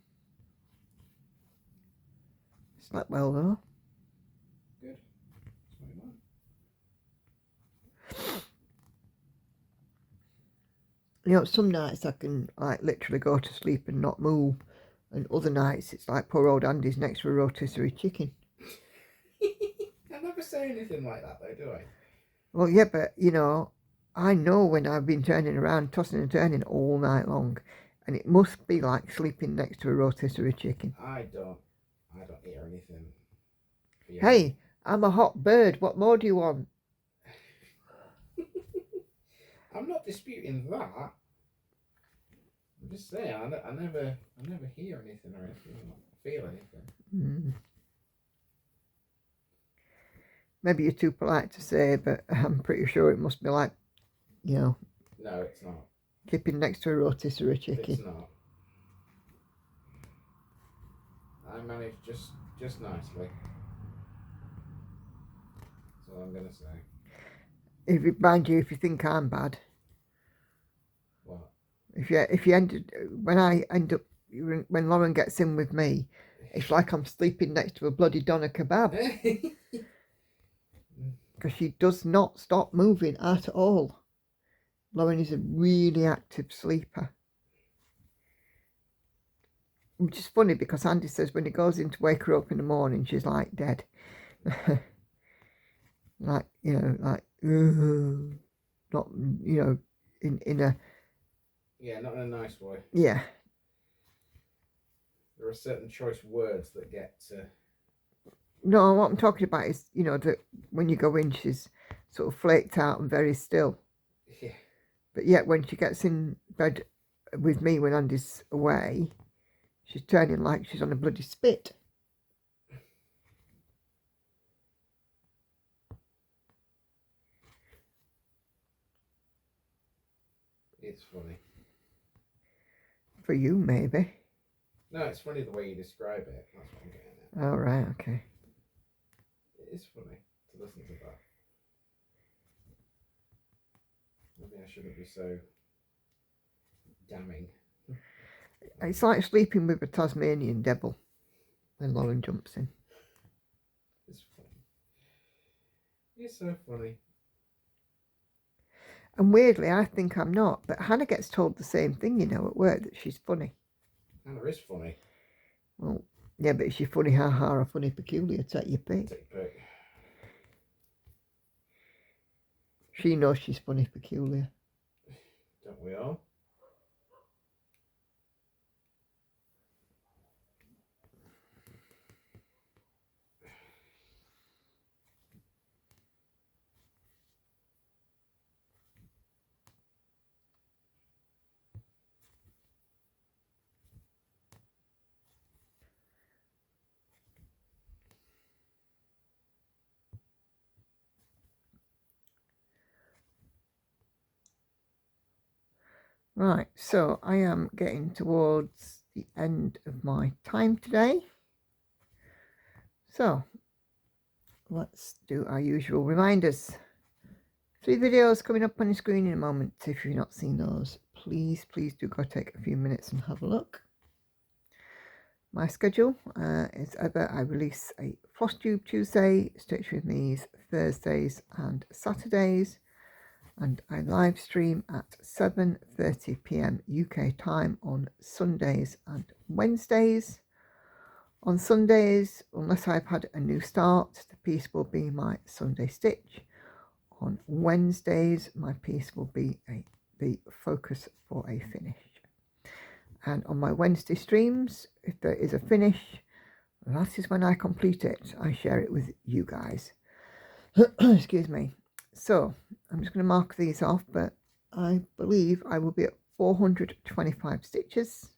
Slept well though. Good. That's what you want. You know, some nights I can like literally go to sleep and not move, and other nights it's like poor old Andy's next to a rotisserie chicken. I never say anything like that though, do I? Well, yeah, but you know, I know when I've been turning around, tossing and turning all night long, and it must be like sleeping next to a rotisserie chicken. I don't hear anything. Yeah. Hey, I'm a hot bird. What more do you want? I'm not disputing that. I'm just saying, I never hear anything or anything, or feel anything. Mm. Maybe you're too polite to say, but I'm pretty sure it must be like, you know. No, it's not. Keeping next to a rotisserie chicken. It's not. I manage just nicely. That's all I'm gonna say. If you mind you, if you think I'm bad. What? If you ended when Lauren gets in with me, it's like I'm sleeping next to a bloody doner kebab. Because she does not stop moving at all. Lauren is a really active sleeper. Which is funny because Andy says when he goes in to wake her up in the morning, she's like dead. Like, you know, like, not, you know, in a... Yeah, not in a nice way. Yeah. There are certain choice words that get... No, what I'm talking about is, you know, that when you go in, she's sort of flaked out and very still. Yeah. But yet when she gets in bed with me when Andy's away, she's turning like she's on a bloody spit. It's funny. For you, maybe. No, it's funny the way you describe it. That's what I'm getting at. Oh, right, okay. It is funny to listen to that. Maybe I shouldn't be so damning. It's like sleeping with a Tasmanian devil when Lauren jumps in. It's funny. It's so funny. And weirdly, I think I'm not. But Hannah gets told the same thing, you know, at work, that she's funny. Hannah is funny. Well, yeah, but is she funny ha-ha or funny peculiar? Take your pick. Take your pick. She knows she's funny peculiar. Don't we all? Right, so I am getting towards the end of my time today. So let's do our usual reminders. 3 videos coming up on your screen in a moment. If you've not seen those, please do go take a few minutes and have a look. My schedule is ever I release a Flosstube Tuesday, Stitch with Me's Thursdays and Saturdays, and I live stream at 7:30 p.m. UK time on Sundays and Wednesdays. On Sundays, unless I've had a new start, the piece will be my Sunday stitch. On Wednesdays, my piece will be the focus for a finish. And on my Wednesday streams, if there is a finish, that is when I complete it. I share it with you guys. Excuse me. So I'm just going to mark these off, but I believe I will be at 425 stitches.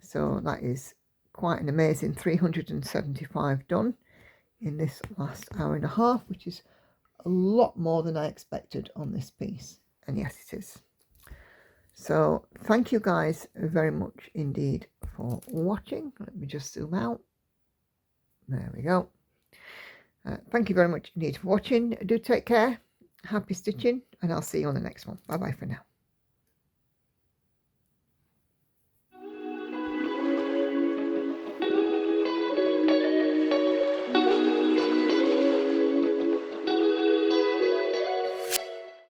So that is quite an amazing 375 done in this last hour and a half, which is a lot more than I expected on this piece. And yes, it is. So thank you guys very much indeed for watching. Let me just zoom out. There we go. Thank you very much indeed for watching. Do take care. Happy stitching, and I'll see you on the next one. Bye bye for now.